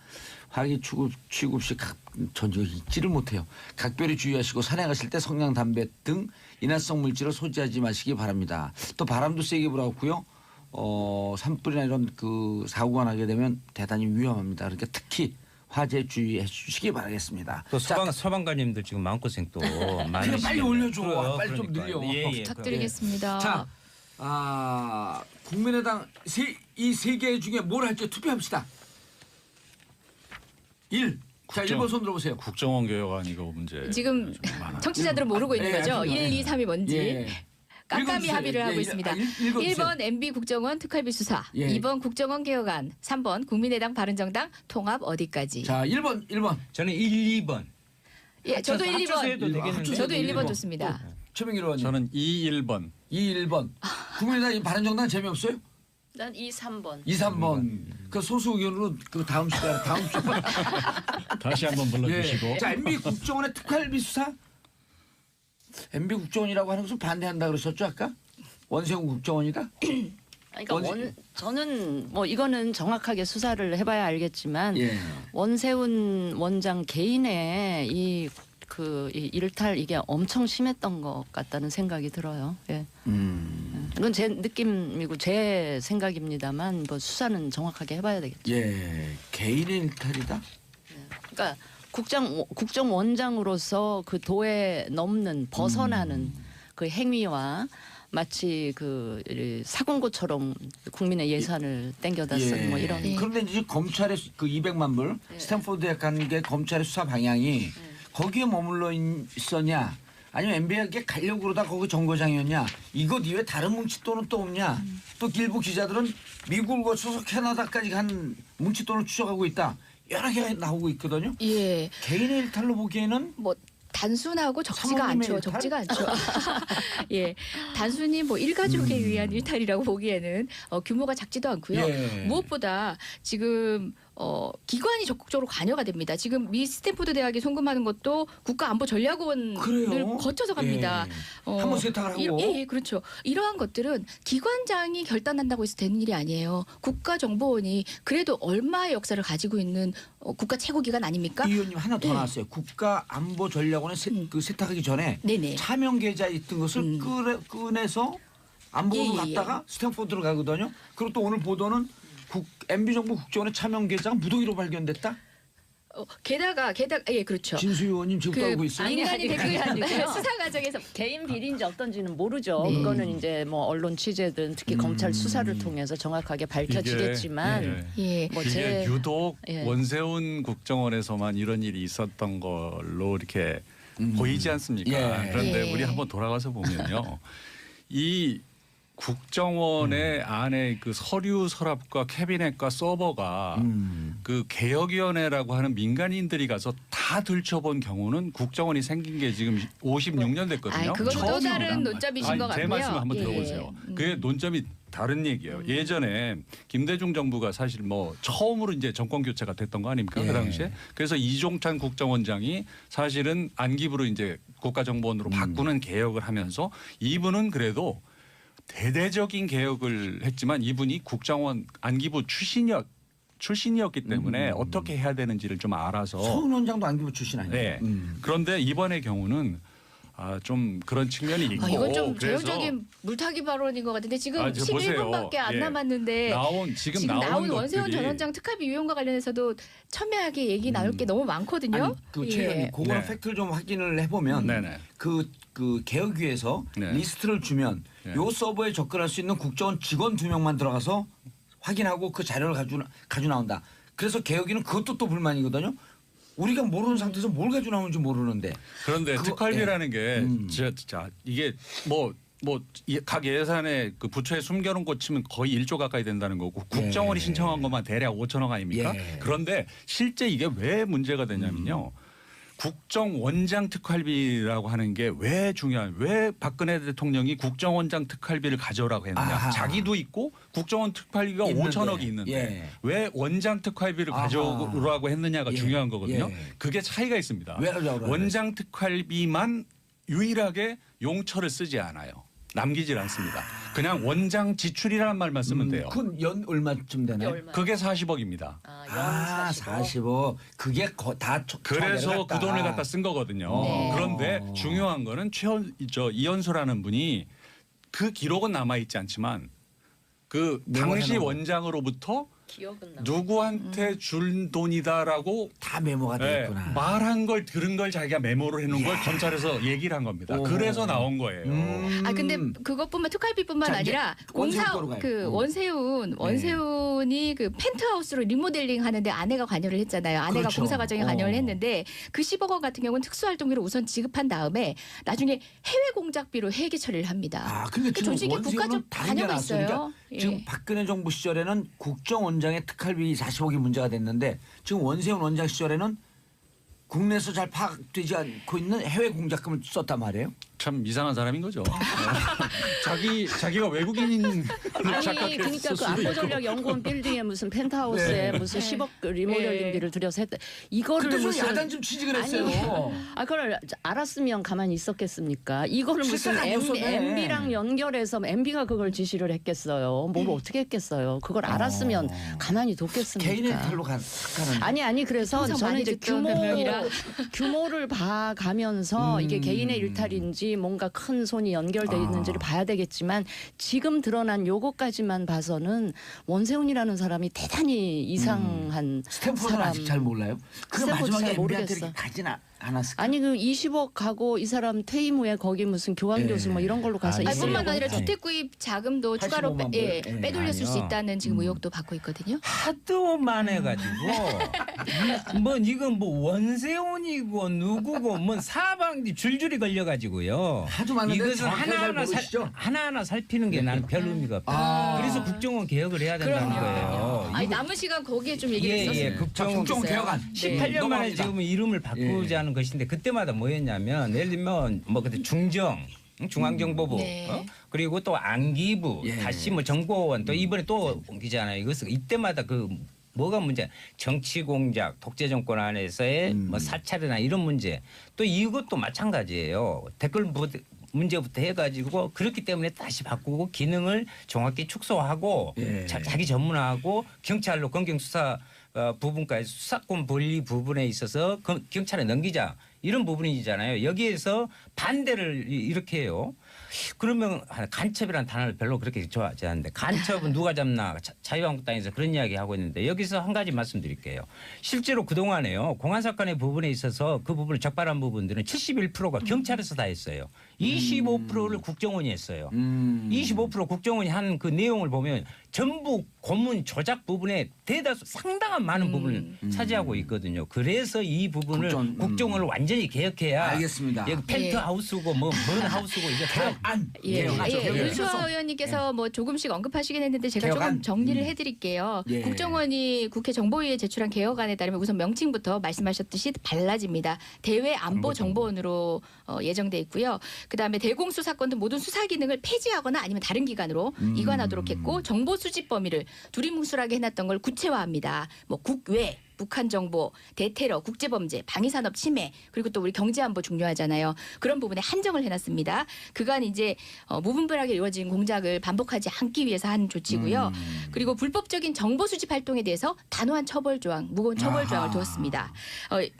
화기 취급 시 전혀 잊지를 못해요. 각별히 주의하시고 산에 가실 때 성냥 담배 등 인화성 물질을 소지하지 마시기 바랍니다. 또 바람도 세게 불어왔고요. 산불이나 이런 그 사고가 나게 되면 대단히 위험합니다. 그러니까 특히 화재 주의해 주시기 바라겠습니다. 또 소방관님들 지금 마음고생 또 많이 그래, 빨리 올려줘. 그래요, 빨리 좀 그러니까요. 늘려. 예, 예. 부탁드리겠습니다. 자, 국민의당 이 세 개 중에 뭘 할지 투표합시다. 1. 자, 국정. 1번 손 들어보세요. 국정원 개혁안 이거 문제 지금 좀 많아요. 청취자들은 모르고 있는 예, 거죠. 하여튼, 1, 2, 3이 뭔지. 예. 깜깜이 읽어주세요. 합의를 하고 예, 있습니다. 읽어주세요. 1번 MB 국정원 특활비 수사, 예. 2번 국정원 개혁안, 3번 국민의당 바른정당 통합 어디까지. 자, 1번. 저는 1, 2번. 예, 저도 1, 2번. 합쳐서 되겠는데. 저도 1, 2번 번. 좋습니다. 최명길 의원님. 저는 2, 1번. 2, 1번. 국민의당 바른정당 재미없어요? 난 2, 3번. 2, 3번. 그 소수 의견으로 그 다음 시간에 다시 한번 불러주시고. 예. 자, MB 국정원의 특활비 수사. MB 국정원이라고 하는 것을 반대한다 그러셨죠 아까? 원세훈 국정원이다. 그러니까 저는 뭐 이거는 정확하게 수사를 해봐야 알겠지만 예. 원세훈 원장 개인의 이 일탈 이게 엄청 심했던 것 같다는 생각이 들어요. 예. 이건 제 느낌이고 제 생각입니다만 뭐 수사는 정확하게 해봐야 되겠죠. 예. 개인의 일탈이다. 그러니까 국정원장으로서 그 도에 넘는 벗어나는 그 행위와 마치 그 사공고처럼 국민의 예산을 땡겨다 쓴 뭐 이런. 그런데 이제 검찰의 그 200만 불 스탠포드에 간 게 검찰의 수사 방향이 거기에 머물러 있었냐 아니면 MB에게 가려고 그러다 거기 정거장이었냐 이것 이외에 다른 뭉칫돈은 또 없냐 또 일부 기자들은 미국을 거쳐서 캐나다까지 간 뭉칫돈을 추적하고 있다 여러 개가 나오고 있거든요. 예. 개인의 일탈로 보기에는 뭐 단순하고 적지가 사모님의 않죠. 일탈? 적지가 않죠. 예, 단순히 뭐 일가족에 의한 일탈이라고 보기에는 규모가 작지도 않고요. 예. 무엇보다 지금 기관이 적극적으로 관여가 됩니다. 지금 미 스탠포드 대학에 송금하는 것도 국가안보전략원을 그래요? 거쳐서 갑니다. 예. 한번 세탁을 하고. 예, 그렇죠. 이러한 것들은 기관장이 결단한다고 해서 되는 일이 아니에요. 국가정보원이 그래도 얼마의 역사를 가지고 있는 국가 최고기관 아닙니까? 이 의원님 하나 더 네. 나왔어요. 국가안보전략원에 그 세탁하기 전에 네네. 차명 계좌 있던 것을 꺼내서 안보로 예, 예. 갔다가 스탠포드로 가거든요. 그리고 또 오늘 보도는 MB정부 국정원의 차명 계좌가 무더기로 발견됐다. 게다가 예, 그렇죠. 진수 의원님 지금 떨고 있어요. 인간이 댓글 아니고요. 수사 과정에서 개인 비리인지 어떤지는 모르죠. 네. 그거는 이제 뭐 언론 취재든 특히 검찰 수사를 통해서 정확하게 밝혀지겠지만 예. 뭐 이게 유독 예. 원세훈 국정원에서만 이런 일이 있었던 걸로 이렇게 보이지 않습니까? 예. 그런데 예. 우리 한번 돌아가서 보면요. 이 국정원의 안에 그 서류 서랍과 캐비넷과 서버가 그 개혁위원회라고 하는 민간인들이 가서 다 들춰본 경우는 국정원이 생긴 게 지금 56년 됐거든요. 그것도 또 처음입니다. 다른 논점이신 것 같고요. 제 말씀 한번 예. 들어보세요. 그게 논점이 다른 얘기예요. 예전에 김대중 정부가 사실 뭐 처음으로 이제 정권 교체가 됐던 거 아닙니까? 예. 그 당시에. 그래서 이종찬 국정원장이 사실은 안기부로 이제 국가정보원으로 바꾸는 개혁을 하면서 이분은 그래도 대대적인 개혁을 했지만 이분이 국정원 안기부 출신이었기 때문에 어떻게 해야 되는지를 좀 알아서. 서훈 원장도 안기부 출신 아니에요? 네. 그런데 이번의 경우는 좀 그런 측면이 있고. 이건 좀 그래서 자연적인 물타기 발언인 것 같은데 지금 저 보세요. 11분밖에 안 예. 남았는데 지금 나온 것들이 원세훈 전 원장 특활비 유용과 관련해서도 첨예하게 얘기 나눌 게 너무 많거든요. 아니, 그 최근에 그거는 네. 팩트를 좀 확인을 해보면 네네. 그 개혁위에서 네. 리스트를 주면 네. 요 서버에 접근할 수 있는 국정원 직원 2명만 들어가서 확인하고 그 자료를 가지고 나온다. 그래서 개혁위는 그것도 또 불만이거든요. 우리가 모르는 상태에서 뭘 가지고 나오는지 모르는데. 그런데 그거- 특활비라는 게 음. 자 이게 각 예산에 그 부처에 숨겨놓은 것 치면 거의 1조 가까이 된다는 거고 국정원이 예. 신청한 것만 대략 5천억 아닙니까? 예. 그런데 실제 이게 왜 문제가 되냐면요. 국정원장 특활비라고 하는 게 왜 왜 박근혜 대통령이 국정원장 특활비를 가져오라고 했느냐. 아하. 자기도 있고 국정원 특활비가 있는데. 5천억이 있는데 예. 왜 원장 특활비를 아하. 가져오라고 했느냐가 예. 중요한 거거든요. 예. 그게 차이가 있습니다. 왜 가져오라고 원장 특활비만 유일하게 용처를 쓰지 않아요. 남기질 않습니다. 그냥 원장 지출이라는 말만 쓰면 돼요. 그건 연 얼마쯤 되나요? 얼마? 그게 40억이면. 아, 45. 그게 다 그래서 그 돈을 갖다 쓴 거거든요. 네. 그런데 중요한 거는 이현수라는 분이 그 기록은 남아 있지 않지만 그 당시 메모해놓은 원장으로부터 기억은 나. 누구한테 준 돈이다라고 다 메모가 돼 예, 있구나. 말한 걸 들은 걸 자기가 메모를 해놓은 걸 검찰에서 얘기를 한 겁니다. 오호. 그래서 나온 거예요. 아 근데 그것뿐만 특활비뿐만 자, 이제 아니라 원세훈 공사 거로 가요. 그 원세훈이 그 펜트하우스로 리모델링 하는데 아내가 관여를 했잖아요. 아내가 그렇죠. 공사 과정에 관여를 했는데 그 10억 원 같은 경우는 특수활동비로 우선 지급한 다음에 나중에 해외 공작비로 회계 처리를 합니다. 아, 근데 그 지금 조직에 원세훈은 국가적 다른 게 관여가 나왔으니까 있어요. 예. 지금 박근혜 정부 시절에는 국정원장의 특활비 40억이 문제가 됐는데 지금 원세훈 원장 시절에는 국내에서 잘 파악되지 않고 있는 해외 공작금을 썼단 말이에요. 참 이상한 사람인 거죠. 자기가 외국인인 아니 착각했을 그러니까 그 수도 안보전략연구원 빌딩에 무슨 펜트하우스에 네. 무슨 10억 리모델링비를 들여서 했다. 이거를 그래서 무슨 야단 좀 취직을 아니, 했어요. 아 그걸 알았으면 가만히 있었겠습니까? 이거를 무슨 실세가 아니었어, 네. MB랑 연결해서 MB가 그걸 지시를 했겠어요. 뭘 어떻게 했겠어요? 그걸 알았으면 가만히 뒀겠습니까? 개인의 탈로 가는. 아니 그래서 항상 저는 많이 이제 듣던 변명이라. 규모를 봐가면서 이게 개인의 일탈인지 뭔가 큰 손이 연결돼 있는지를 봐야 되겠지만 지금 드러난 요거까지만 봐서는 원세훈이라는 사람이 대단히 이상한 스탠포드는 사람. 아직 잘 몰라요. 그 스탠포드 마지막에 잘 MB한테 모르겠어. 이렇게 가진 않았을까? 아니 그 20억 가고 이 사람 퇴임 후에 거기 무슨 교환 교수 뭐 이런 걸로 가서 아, 아니, 20억 뿐만 아니라 네. 주택 구입 자금도 추가로 85만 예, 불. 예. 빼돌렸을 수 아니요. 있다는 지금 의혹도 받고 있거든요. 하도 많아가지고 뭐 이건 뭐 원세훈이고 누구고 뭐 사방이 줄줄이 걸려가지고요. 하도 많은데 이것은 정확하게 잘 모르시죠? 하나하나 살피는 게 나는 별 의미가 없다. 아. 그래서 국정원 개혁을 해야 된다는 거예요. 아니 이거- 남은 시간 거기에 좀 얘기를 예, 했었어요. 예, 국정원 국정원 있어요. 개혁안. 18년 만에 넘어갑니다. 지금 이름을 바꾸자는 것인데 그때마다 뭐였냐면 예를 들면 뭐 그때 중앙정보부 네. 그리고 또 안기부 예. 다시 뭐 정보원 또 이번에 또 옮기잖아요. 이것은 이때마다 그 뭐가 문제 정치 공작 독재 정권 안에서의 뭐 사찰이나 이런 문제 또 이것도 마찬가지예요. 댓글 문제부터 해가지고 그렇기 때문에 다시 바꾸고 기능을 정확히 축소하고 예. 자기 전문화하고 경찰로 검경수사 부분까지 수사권 분리 부분에 있어서 경찰에 넘기자 이런 부분이잖아요. 여기에서 반대를 이렇게 해요. 그러면 간첩이라는 단어를 별로 그렇게 좋아하지 않는데 간첩은 누가 잡나 자유한국당에서 그런 이야기 하고 있는데 여기서 한 가지 말씀드릴게요. 실제로 그동안에요. 공안 사건의 부분에 있어서 그 부분을 적발한 부분들은 71%가 경찰에서 다 했어요. 25%를 국정원이 했어요. 25% 국정원이 한 그 내용을 보면 전부 고문 조작 부분에 대다수 상당한 많은 부분을 차지하고 있거든요. 그래서 이 부분을 국정원을 완전히 개혁해야 알겠습니다. 여기 펜트하우스고 뭔 하우스고 이게 다 안 예, 개혁하죠. 예, 개혁. 윤수아 의원님께서 뭐 조금씩 언급하시긴 했는데 제가 개혁안? 조금 정리를 해드릴게요. 예. 국정원이 국회 정보위에 제출한 개혁안에 따르면 우선 명칭부터 말씀하셨듯이 달라집니다. 대외안보정보원으로 예정돼 있고요. 그다음에 대공수사권 등 모든 수사 기능을 폐지하거나 아니면 다른 기관으로 이관하도록 했고 정보 수집 범위를 두리뭉술하게 해놨던 걸 구체화합니다. 뭐 국외 북한 정보, 대테러, 국제범죄, 방위산업 침해 그리고 또 우리 경제안보 중요하잖아요. 그런 부분에 한정을 해놨습니다. 그간 이제 무분별하게 이루어진 공작을 반복하지 않기 위해서 한 조치고요. 그리고 불법적인 정보 수집 활동에 대해서 단호한 처벌 조항, 무거운 처벌 조항을 두었습니다.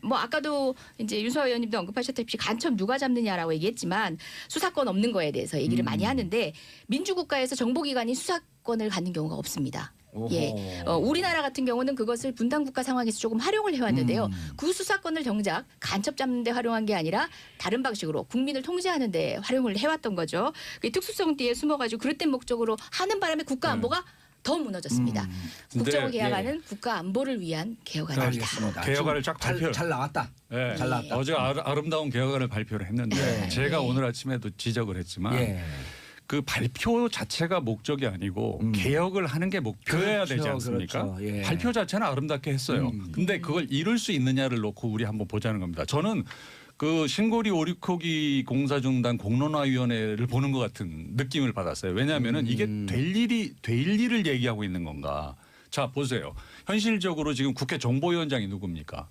뭐 아까도 이제 윤수아 의원님도 언급하셨다시피 간첩 누가 잡느냐라고 얘기했지만 수사권 없는 거에 대해서 얘기를 많이 하는데 민주국가에서 정보기관이 수사권을 갖는 경우가 없습니다. 예, 우리나라 같은 경우는 그것을 분단국가 상황에서 조금 활용을 해왔는데요. 그 수사권을 정작 간첩 잡는 데 활용한 게 아니라 다른 방식으로 국민을 통제하는 데 활용을 해왔던 거죠. 그 특수성 뒤에 숨어가지고 그릇된 목적으로 하는 바람에 국가 안보가 더 무너졌습니다. 근데, 국정원 개혁안은 국가 안보를 위한 개혁안입니다. 알겠습니다. 개혁안을 쫙 발표. 잘 나왔다. 예. 잘 나왔다. 어제 아름다운 개혁안을 발표를 했는데 예. 제가 오늘 아침에도 지적을 했지만 예. 그 발표 자체가 목적이 아니고 개혁을 하는 게 목표여야 되지 그렇죠, 않습니까? 그렇죠. 예. 발표 자체는 아름답게 했어요. 근데 그걸 이룰 수 있느냐를 놓고 우리 한번 보자는 겁니다. 저는 그 신고리 오리코기 공사중단 공론화위원회를 보는 것 같은 느낌을 받았어요. 왜냐하면은 이게 될 일을 얘기하고 있는 건가? 자 보세요. 현실적으로 지금 국회 정보위원장이 누굽니까?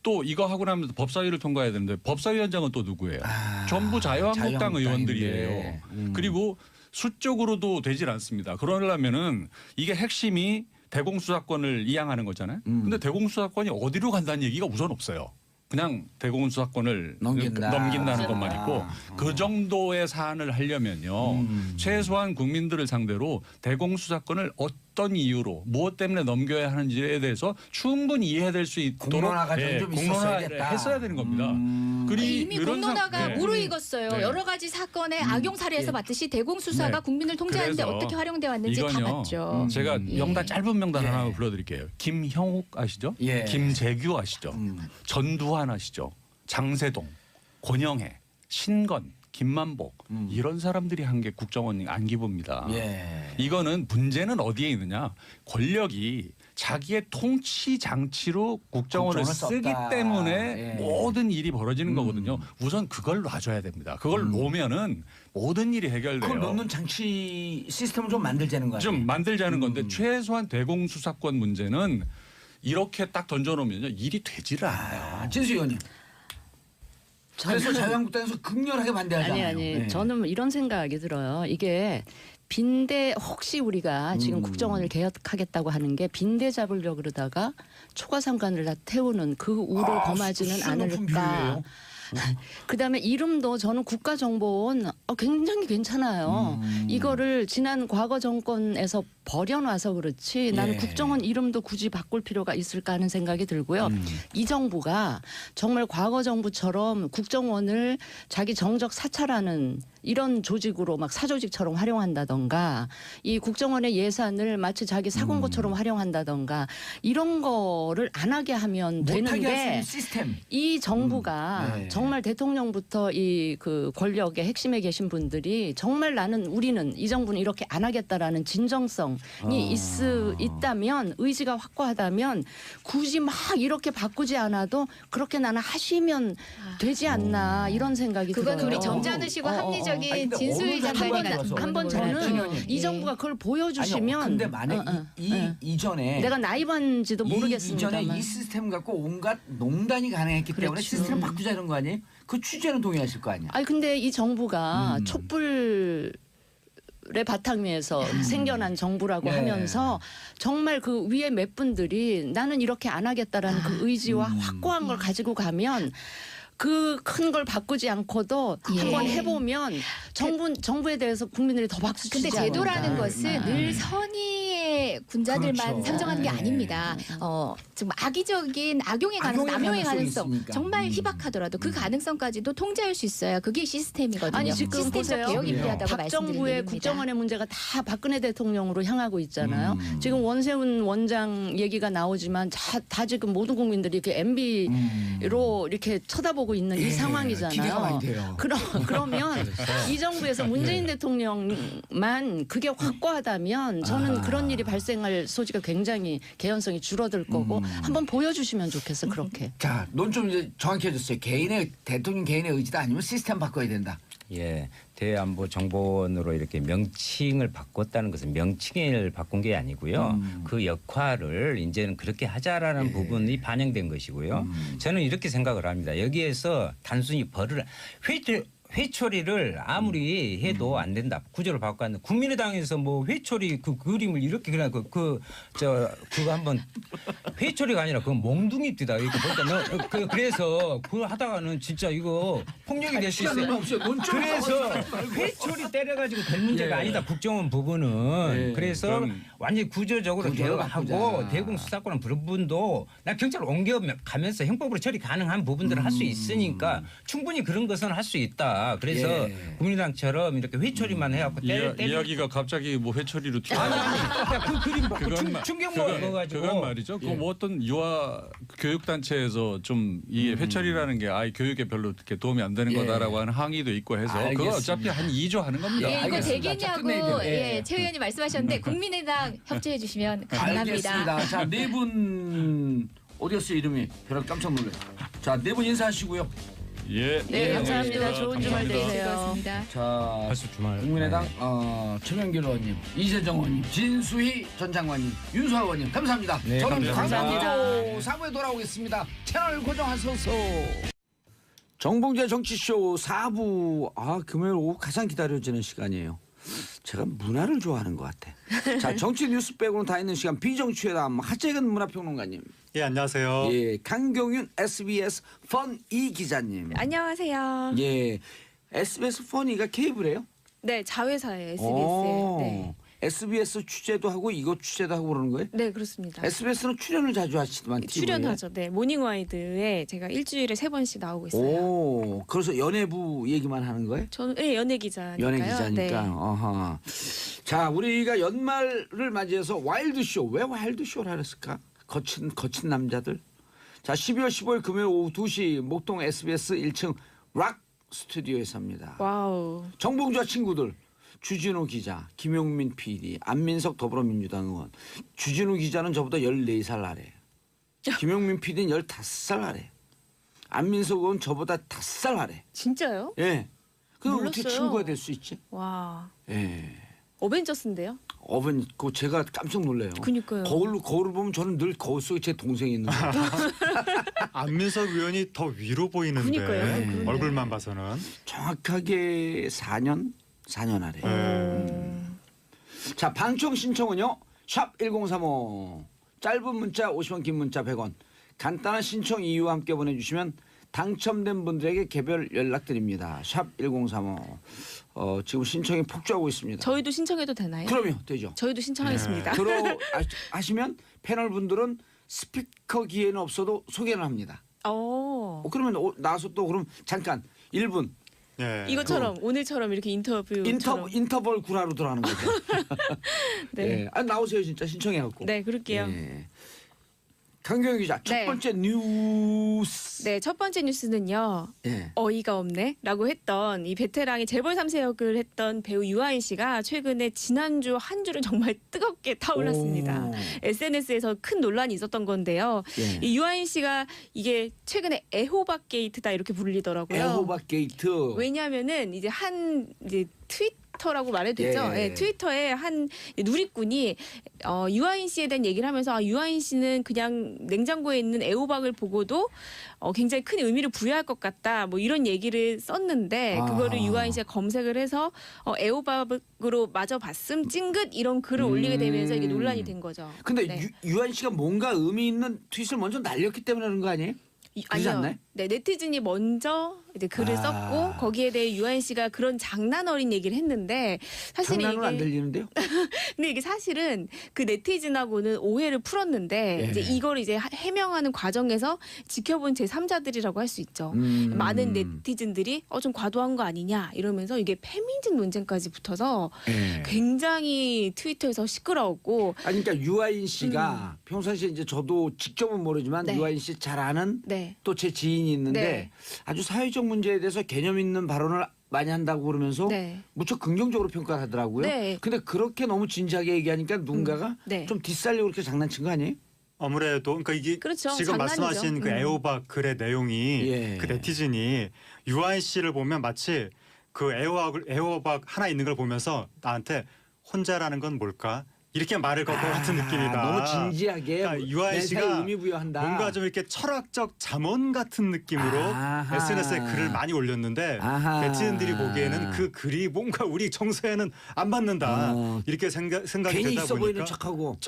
또 이거 하고 나면 법사위를 통과해야 되는데 법사위원장은 또 누구예요? 전부 자유한국당 의원들이에요. 그리고 수적으로도 되질 않습니다. 그러려면은 이게 핵심이 대공수사권을 이양하는 거잖아요. 근데 대공수사권이 어디로 간다는 얘기가 우선 없어요. 그냥 대공수사권을 넘긴다는 것만 있고 그 정도의 사안을 하려면요. 최소한 국민들을 상대로 대공수사권을 어떤 이유로 무엇 때문에 넘겨야 하는지에 대해서 충분히 이해될 수 있도록 공론화 과정이 좀 공론화를 했어야 되는 겁니다. 그리고 이미 이런 공론화가 네. 무르익었어요. 네. 여러 가지 사건의 악용 사례에서 봤듯이 대공수사가 네. 국민을 통제하는데 그래서 어떻게 활용돼 왔는지 다 이건요. 봤죠. 제가 명단 짧은 명단 예. 하나 불러드릴게요. 김형욱 아시죠? 예. 김재규 아시죠? 전두환 아시죠? 장세동, 권영애, 신건, 김만복 이런 사람들이 한 게 국정원 안기부입니다. 예. 이거는 문제는 어디에 있느냐? 권력이 자기의 통치 장치로 국정원을 국정원을 쓰기 썼다. 때문에 예. 모든 일이 벌어지는 거거든요. 우선 그걸 놔줘야 됩니다. 그걸 놓으면은 모든 일이 해결돼요. 그걸 넣는 장치 시스템을 좀 만들자는 거예요. 좀 만들자는 건데 최소한 대공수사권 문제는 이렇게 딱 던져놓으면요 일이 되지를 않아요. 진수 의원님. 그래서 자유한국당에서 극렬하게 반대하잖아요. 아니 네. 저는 이런 생각이 들어요. 이게 빈대 혹시 우리가 지금 국정원을 개혁하겠다고 하는 게 빈대 잡으려고 그러다가 초과상관을 다 태우는 그 우를 범하지는 수준 높은 않을까. 비유예요. 그다음에 이름도 저는 국가정보원 굉장히 괜찮아요. 이거를 지난 과거 정권에서 버려놔서 그렇지 나는 예. 국정원 이름도 굳이 바꿀 필요가 있을까 하는 생각이 들고요. 이 정부가 정말 과거 정부처럼 국정원을 자기 정적 사찰하는 이런 조직으로 막 사조직처럼 활용한다던가 이 국정원의 예산을 마치 자기 사공고처럼 활용한다던가 이런 거를 안 하게 하면 못하게 할 수 있는 되는데 시스템. 이 정부가 네. 정말 대통령부터 이 그 권력의 핵심에 계신 분들이 정말 우리는 이 정부는 이렇게 안 하겠다라는 진정성이 있다면 의지가 확고하다면 굳이 막 이렇게 바꾸지 않아도 그렇게 나는 하시면 되지 않나 이런 생각이 그건 들어요. 우리 점잖으시고 합리적인 아니, 근데 진수희 어느 장관이 한번 나타나는 한번 거예요. 저는 네. 이 정부가 그걸 보여주시면 아니요. 근데 만약 이전에 내가 나이반지도 모르겠습니다만 이전에 이 시스템 갖고 온갖 농단이 가능했기 때문에 그렇죠. 시스템 바꾸자는 거 아니에요? 그 취재는 동의하실 거 아니야? 아니 근데 이 정부가 촛불의 바탕 위에서 생겨난 정부라고 네. 하면서 정말 그 위에 몇 분들이 나는 이렇게 안 하겠다라는 그 의지와 확고한 걸 가지고 가면 그 큰 걸 바꾸지 않고도 예. 한번 해보면 정부에 대해서 국민들이 더 박수 치지 근데 않을까. 제도라는 것은 늘 선의의 군자들만 그렇죠. 상정하는 게 네. 아닙니다. 좀 악의적인 악용의 가능성, 악용의 남용의 가능성이 가능성 있으니까. 정말 희박하더라도 그 가능성까지도 통제할 수 있어야 그게 시스템이거든요. 아니 지금 시스템적 보세요. 개혁이 필요하다고 박 정부의 말씀드립니다. 국정원의 문제가 다 박근혜 대통령으로 향하고 있잖아요. 지금 원세훈 원장 얘기가 나오지만 다 지금 모든 국민들이 이렇게 MB로 이렇게 쳐다보고 있는 이 상황이잖아요. 기대가 많이 돼요. 그러면 이 정부에서 문재인 대통령만 그게 확고하다면 저는 그런 일이 발생할 소지가 굉장히 개연성이 줄어들 거고 한번 보여주시면 좋겠어 그렇게. 자, 논 좀 이제 정확해졌어요. 대통령 개인의 의지다 아니면 시스템 바꿔야 된다. 예, 대안보정보원으로 이렇게 명칭을 바꿨다는 것은 명칭을 바꾼 게 아니고요. 그 역할을 이제는 그렇게 하자라는 부분이 반영된 것이고요. 저는 이렇게 생각을 합니다. 여기에서 단순히 벌을 회초리를 아무리 해도 안 된다. 구조를 바꿨는데 국민의당에서 뭐 회초리 그 그림을 이렇게 그냥 그거 한번 회초리가 아니라 그건 몽둥이 뛰다 이렇게 보니까 그래서 그거 하다가는 진짜 이거 폭력이 될 수 있어요. 그래서 회초리 때려가지고 될 문제가 아니다. 국정원 부분은 그래서 그럼 완전히 구조적으로 구조를 개혁하고 바꾸자. 대공수사권 부분도 나 경찰 옮겨가면서 형법으로 처리 가능한 부분들을 할 수 있으니까 충분히 그런 것은 할 수 있다. 없다. 그래서 예. 국민당처럼 이렇게 회초리만 해갖고 이야기가 갑자기 뭐 회초리로 튀어. 그 그림 보고 그건 충격 그건 먹어가지고 말이죠. 그 뭐 어떤 유아 교육 단체에서 좀 이 회철이라는 게 아이 교육에 별로 이렇게 도움이 안 되는 예. 거다라고 하는 항의도 있고 해서 알겠습니다. 그거 어차피 한 2조 하는 겁니다. 예, 이거 알겠습니다. 자, 끝내야 되겠냐고 돼요. 예. 최 의원님 말씀하셨는데 국민의당 협조해 주시면 감사합니다. 알겠습니다. 자, 네 분 어디였어요 이름이? 별로 깜짝 놀래. 자, 네 분 인사하시고요. 예. 네, 감사합니다. 좋은 주말 감사합니다. 되세요. 고맙습니다. 자, 벌써 주말 국민의당 최명길 의원님, 이재정 의원님, 진수희 전 장관님, 윤수아 의원님 감사합니다. 네, 저는 감사합니다. 광고 사부에 돌아오겠습니다. 채널 고정하소서. 정봉재 정치쇼 4부 금요일 오후 가장 기다려지는 시간이에요. 제가 문화를 좋아하는 것 같아. 자, 정치 뉴스 빼고는 다 있는 시간 비정치회담 하재근 문화평론가님, 예, 안녕하세요. 예, 강경윤 SBS 펀이 기자님, 안녕하세요. 예, SBS 펀이가 케이블이에요? 네, 자회사예요. SBS에. 오, 네. SBS 취재도 하고 이거 취재도 하고 그러는 거예요? 네, 그렇습니다. SBS는 출연을 자주 하시더만 TV에. 출연하죠. 네, 모닝와이드에 제가 일주일에 3번씩 나오고 있어요. 오, 그래서 연예부 얘기만 하는 거예요? 저는 네, 연예 기자니까요. 연예 기자니까. 네. 어허. 자, 우리가 연말을 맞이해서 와일드 쇼. 왜 와일드 쇼를 하랬을까? 거친 남자들. 자, 12월 15일 금요일 오후 2시 목동 SBS 1층 락 스튜디오에서 합니다. 와우. 정봉주와 친구들. 주진우 기자, 김용민 PD, 안민석 더불어민주당 의원. 주진우 기자는 저보다 14살 아래. 김용민 PD는 15살 아래. 안민석 의원 저보다 5살 아래. 진짜요? 예. 그럼 어떻게 몰랐어요. 친구가 될 수 있지? 와. 예. 어벤져스인데요? 그거 제가 깜짝 놀래요. 그니까요. 거울을 보면 저는 늘 거울 속에 제 동생이 있는 거예요. 안민석 의원이 더 위로 보이는데 그러니까요. 그러네요. 얼굴만 봐서는. 정확하게 4년 아래. 자, 방청 신청은요. 샵 1035. 짧은 문자 50원, 긴 문자 100원. 간단한 신청 이유와 함께 보내주시면 당첨된 분들에게 개별 연락드립니다. 샵 1035. 지금 신청이 폭주하고 있습니다. 저희도 신청해도 되나요? 그럼요, 되죠. 저희도 신청하겠습니다. 하시면 패널 분들은 스피커 기회는 없어도 소개를 합니다. 그러면 나와서 또 그럼 잠깐 1분 예. 이것처럼 오늘처럼 이렇게 인터뷰처럼. 인터벌 구라로 들어가는 거죠. 네. 예. 나오세요 진짜 신청해갖고. 네, 그럴게요. 예. 강경희 기자 첫 네. 번째 뉴스. 네, 첫 번째 뉴스는요. 예. 어이가 없네라고 했던 이 베테랑의 재벌 3세 역을 했던 배우 유아인 씨가 최근에 지난주 한 주를 정말 뜨겁게 타올랐습니다. 오. SNS에서 큰 논란이 있었던 건데요. 예. 이 유아인 씨가 이게 최근에 애호박 게이트다 이렇게 불리더라고요. 애호박 게이트. 왜냐하면은 이제 트위터라고 말해도 되죠. 예. 예, 트위터에 한 누리꾼이 유아인 씨에 대한 얘기를 하면서 유아인 씨는 그냥 냉장고에 있는 애호박을 보고도 굉장히 큰 의미를 부여할 것 같다. 뭐 이런 얘기를 썼는데 그거를 유아인 씨가 검색을 해서 애호박으로 마저 봤음 찡긋 이런 글을 올리게 되면서 이게 논란이 된 거죠. 근데 네. 유한 씨가 뭔가 의미 있는 트윗을 먼저 날렸기 때문에 그런 거 아니에요? 그러지 않나요? 네, 네티즌이 먼저 이제 글을 아. 썼고 거기에 대해 유아인 씨가 그런 장난 어린 얘기를 했는데 사실 장난은 안 이게 들리는데요? 근데 이게 사실은 그 네티즌하고는 오해를 풀었는데 예. 이제 이걸 이제 해명하는 과정에서 지켜본 제3자들이라고 할 수 있죠. 음. 많은 네티즌들이 좀 과도한 거 아니냐 이러면서 이게 페미니즘 논쟁까지 붙어서 예. 굉장히 트위터에서 시끄러웠고 아니 그러니까 유아인 씨가 평상시에 이제 저도 직접은 모르지만 네. 유아인 씨 잘 아는 네. 또 제 지인이 있는데 네. 아주 사회적 문제에 대해서 개념 있는 발언을 많이 한다고 그러면서 네. 무척 긍정적으로 평가를 하더라고요. 네. 근데 그렇게 너무 진지하게 얘기하니까 누군가가 네. 좀 디스하려고 그렇게 장난친 거 아니에요? 아무래도 그러니까 이게 그렇죠. 지금 장난이죠. 말씀하신 그 애호박 글의 내용이 예. 그 네티즌이 유아인 씨를 보면 마치 그 애호박 하나 있는 걸 보면서 나한테 혼자라는 건 뭘까? 이렇게 말을 걸 것 같은 느낌이다. 너무 진지하게 그러니까 유아인 내세에 씨가 의미 부여한다. 뭔가 좀 이렇게 철학적 잠언 같은 느낌으로 아하. SNS에 글을 많이 올렸는데 아하. 네티즌들이 보기에는 그 글이 뭔가 우리 정서에는 안 맞는다 이렇게 생각이 괜히 되다 있어 보이는 보니까 척하고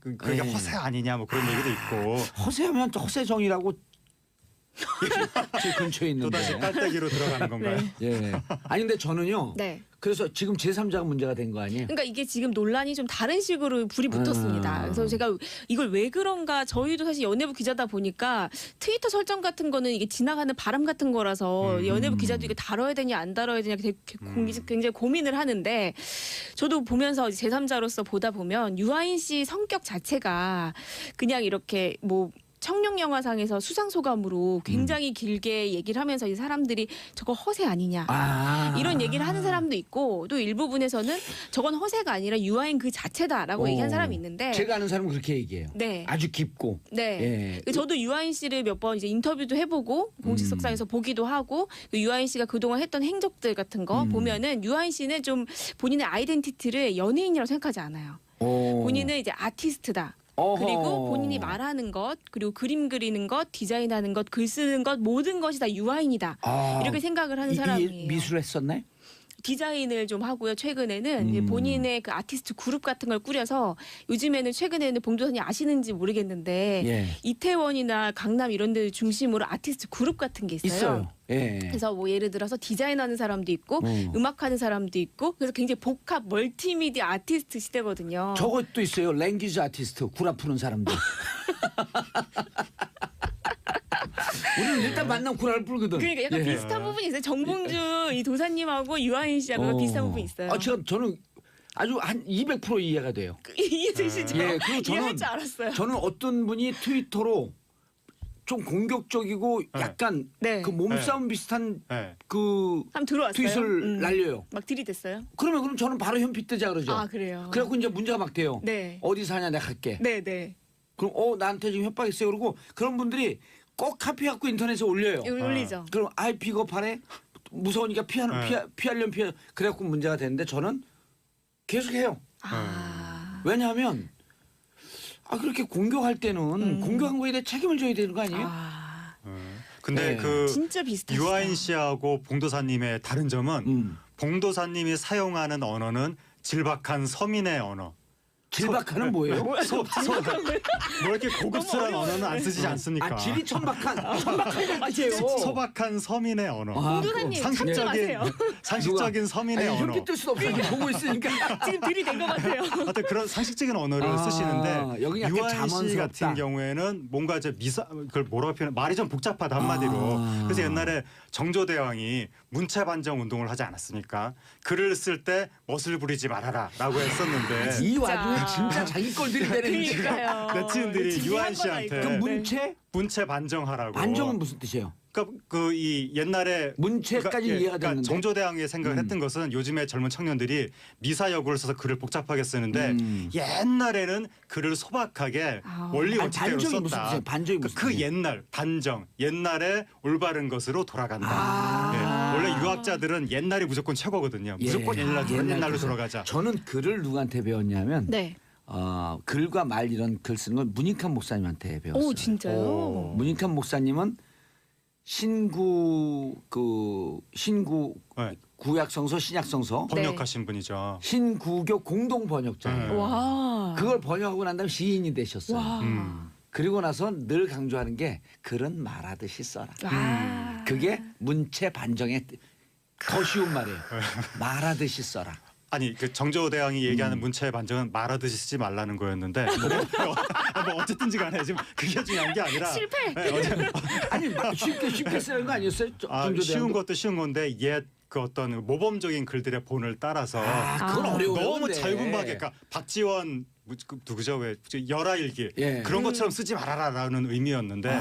그게 네. 허세 아니냐 뭐 그런 얘기도 있고 허세하면 또 허세정이라고 제 근처에 있는데. 또다시 깔때기로 들어가는 건가요? 네. 예. 아니 근데 저는요. 네. 그래서 지금 제3자가 문제가 된 거 아니에요? 그러니까 이게 지금 논란이 좀 다른 식으로 불이 붙었습니다. 그래서 제가 이걸 왜 그런가 저희도 사실 연예부 기자다 보니까 트위터 설정 같은 거는 이게 지나가는 바람 같은 거라서 연예부 기자도 이거 다뤄야 되냐 안 다뤄야 되냐 굉장히 고민을 하는데 저도 보면서 제3자로서 보다 보면 유아인 씨 성격 자체가 그냥 이렇게 뭐 청룡 영화상에서 수상 소감으로 굉장히 길게 얘기를 하면서 이 사람들이 저거 허세 아니냐 이런 얘기를 하는 사람도 있고 또 일부분에서는 저건 허세가 아니라 유아인 그 자체다라고 얘기한 사람이 있는데 제가 아는 사람은 그렇게 얘기해요. 네. 아주 깊고. 네. 예. 저도 유아인 씨를 몇 번 이제 인터뷰도 해보고 공식석상에서 보기도 하고 유아인 씨가 그동안 했던 행적들 같은 거 보면은 유아인 씨는 좀 본인의 아이덴티티를 연예인이라고 생각하지 않아요. 본인은 이제 아티스트다. 어허. 그리고 본인이 말하는 것, 그리고 그림 그리는 것, 디자인하는 것, 글 쓰는 것 모든 것이 다 유아인이다. 이렇게 생각을 하는 사람이에요. 미술 했었나요? 디자인을 좀 하고요. 최근에는 이제 본인의 그 아티스트 그룹 같은 걸 꾸려서 요즘에는 최근에는 봉도사님 아시는지 모르겠는데 예. 이태원이나 강남 이런 데 중심으로 아티스트 그룹 같은 게 있어요. 있어요. 예. 그래서 뭐 예를 들어서 디자인하는 사람도 있고 음악하는 사람도 있고 그래서 굉장히 복합 멀티미디어 아티스트 시대거든요. 저것도 있어요. 랭귀지 아티스트 구라 푸는 사람들. 우리는 일단 만나면 구라를 풀거든. 그러니까 약간 예. 비슷한 부분이 있어요. 정봉주 이 도사님하고 유아인 씨하고 비슷한 부분이 있어요. 저는 아주 한 200% 이해가 돼요. 이해되시죠? 예, 그리고 이해할 줄 알았어요. 저는 어떤 분이 트위터로 좀 공격적이고 약간 네. 그 몸싸움 비슷한 네. 그 한번 들어왔어요. 트윗을 날려요. 막 들이댔어요? 그럼 저는 바로 현피 뜨자 그러죠. 아 그래요. 그래갖고 이제 문제가 막 돼요. 네. 어디 사냐 내가 갈게. 네, 네. 그럼 나한테 지금 협박했어요. 그러고 그런 분들이 꼭 카피해갖고 인터넷에 올려요. 올리죠. 그럼 아이 픽업하래 무서우니까 피하려면 피해. 그래갖고 문제가 되는데 저는 계속해요. 왜냐하면 그렇게 공격할 때는 공격한 거에 대해 책임을 져야 되는 거 아니에요? 근데 네. 그 진짜 비슷하시다. 유아인 씨하고 봉도사님의 다른 점은 봉도사님이 사용하는 언어는 질박한 서민의 언어. 질박하는 뭐예요? 뭐 이렇게 고급스러운 언어는 안 쓰지 않습니까? 질이 천박한 맞아요. 소박한 서민의 언어. 봉도사님 참지 마세요. 상식적인 서민의 언어. 현피 뜰 수도 없어. 보고 있으니까. 지금 들이댄 것 같아요. 하여튼 그런 상식적인 언어를 쓰시는데 여기 약간 유아인 씨 자만스럽다. 같은 경우에는 뭔가 이제 그걸 뭐라고 표현? 말이 좀 복잡하다 한마디로. 그래서 옛날에 정조대왕이 문체 반정 운동을 하지 않았습니까? 글을 쓸 때 멋을 부리지 말아라라고 했었는데 이 와중에 진짜 자기 걸 들이대는 그러니까요. 네티즌들이 진지한 유아인 거다, 씨한테 이거. 그럼 문체? 문체 반정하라고. 반정은 무슨 뜻이에요? 그러니까 그 이 옛날에 문체까지 이해가 되는데 정조대왕이 생각을 했던 것은 요즘에 젊은 청년들이 미사여구를 써서 글을 복잡하게 쓰는데 옛날에는 글을 소박하게 원리 원칙대로 반정이 무슨 썼다. 뜻이에요? 반정이 무슨 그 뜻이에요? 옛날 반정 옛날에 올바른 것으로 돌아간다. 예. 원래 유학자들은 옛날이 무조건 최고거든요. 무조건 옛날로 돌아가자. 저는 글을 누구한테 배웠냐면 네. 글과 말 이런 글 쓰는 건 문익환 목사님한테 배웠어요. 오 진짜요? 문익환 목사님은 신구 네. 구약성서 신약성서 번역하신 분이죠. 신구교 공동 번역자예요. 와. 그걸 번역하고 난 다음에 시인이 되셨어요. 와. 그리고 나서 늘 강조하는 게 글은 말하듯이 써라. 와. 그게 문체 반정의 더 쉬운 말이에요. 말하듯이 써라. 아니 그 정조대왕이 얘기하는 문체 반정은 말하듯이 쓰지 말라는 거였는데 뭐 어쨌든지 간에 지금 그게 중요한 게 아니라 실패. 아니 쉽게 쓰는 거 아니었어요? 쉬운 것도 쉬운 건데 옛 그 어떤 모범적인 글들의 본을 따라서 그건 어려워요. 너무 근데. 잘군하게 그러니까 박지원 누구죠 왜 열하일기 예. 그런 것처럼 쓰지 말아라라는 의미였는데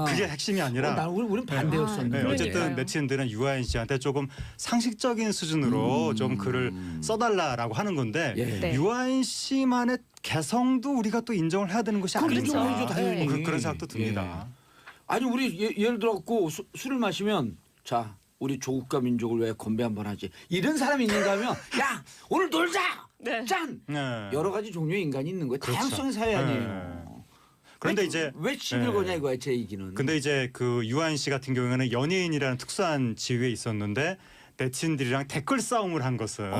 그게 핵심이 아니라 우리는 반대였었는데. 네, 어쨌든 그러니까요. 네티즌들은 유아인 씨한테 조금 상식적인 수준으로 좀 글을 써달라라고 하는 건데 예. 네. 유아인 씨만의 개성도 우리가 또 인정을 해야 되는 것이 아닌가 인정해야죠, 당연히. 그런 생각도 듭니다. 아니 우리 예를 들어갖고 술을 마시면 자 우리 조국과 민족을 위해 건배 한번 하지 이런 사람이 있는가 하면 야 오늘 놀자 네. 짠 네. 여러 가지 종류의 인간이 있는 거예요. 그렇죠. 다양성의 사회 아니에요. 그런데 이제 왜 시비를 거냐 이거야 제 얘기는. 근데 이제 그 유아인 씨 같은 경우에는 연예인이라는 특수한 지위에 있었는데 네티즌들이랑 댓글 싸움을 한 것은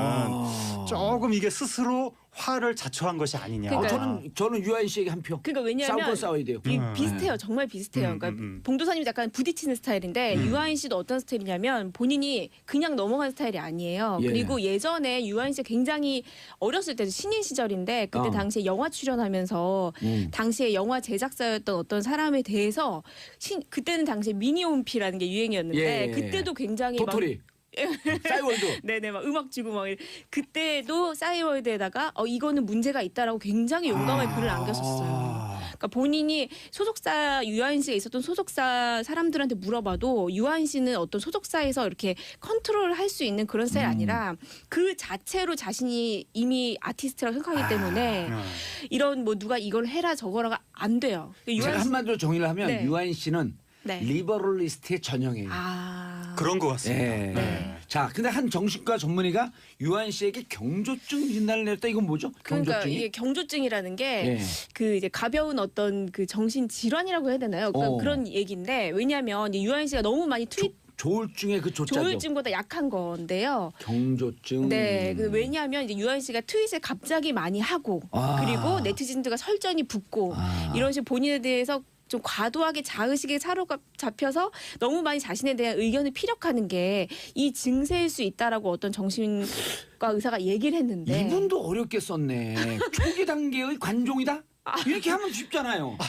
조금 이게 스스로 화를 자초한 것이 아니냐. 그러니까요. 저는 유아인 씨에게 한 표. 그러니까 싸울 왜냐하면 건 싸워야 돼요. 비슷해요. 정말 비슷해요. 그러니까 봉도사님이 약간 부딪히는 스타일인데 유아인 씨도 어떤 스타일이냐면 본인이 그냥 넘어간 스타일이 아니에요. 예. 그리고 예전에 유아인 씨가 굉장히 어렸을 때 신인 시절인데 그때 당시에 영화 출연하면서 당시에 영화 제작사였던 어떤 사람에 대해서 그때는 당시에 미니홈피라는 게 유행이었는데 예. 그때도 굉장히 막 도토리. 싸이월드. 네네 막 음악 주고 막 그때도 싸이월드에다가 이거는 문제가 있다라고 굉장히 용감하게 글을 남겼었어요. 그러니까 본인이 소속사 유아인 씨가 있었던 소속사 사람들한테 물어봐도 유아인 씨는 어떤 소속사에서 이렇게 컨트롤을 할 수 있는 그런 스타일이 아니라 그 자체로 자신이 이미 아티스트라고 생각하기 때문에 이런 뭐 누가 이걸 해라 저거라가 안 돼요. 그러니까 제가 한마디로 정의를 하면 네. 유아인 씨는 네. 리버럴리스트의 전형이에요. 그런 것 같습니다. 예. 네. 자, 근데 한 정신과 전문의가 유아인 씨에게 경조증 진단을 내렸다. 이건 뭐죠? 그러니까 경조증이? 이게 경조증이라는 게 예. 그 이제 가벼운 어떤 그 정신 질환이라고 해야 되나요? 그러니까 그런 얘기인데 왜냐하면 이제 유아인 씨가 너무 많이 조울증의 그 조자죠. 조울증보다 약한 건데요. 경조증. 네, 왜냐하면 이제 유아인 씨가 트윗을 갑자기 많이 하고 그리고 네티즌들과 설전이 붙고 이런 식으로 본인에 대해서 좀 과도하게 자의식에 사로잡혀서 너무 많이 자신에 대한 의견을 피력하는 게 이 증세일 수 있다라고 어떤 정신과 의사가 얘기를 했는데 이분도 어렵게 썼네. 초기 단계의 관종이다? 이렇게 하면 쉽잖아요.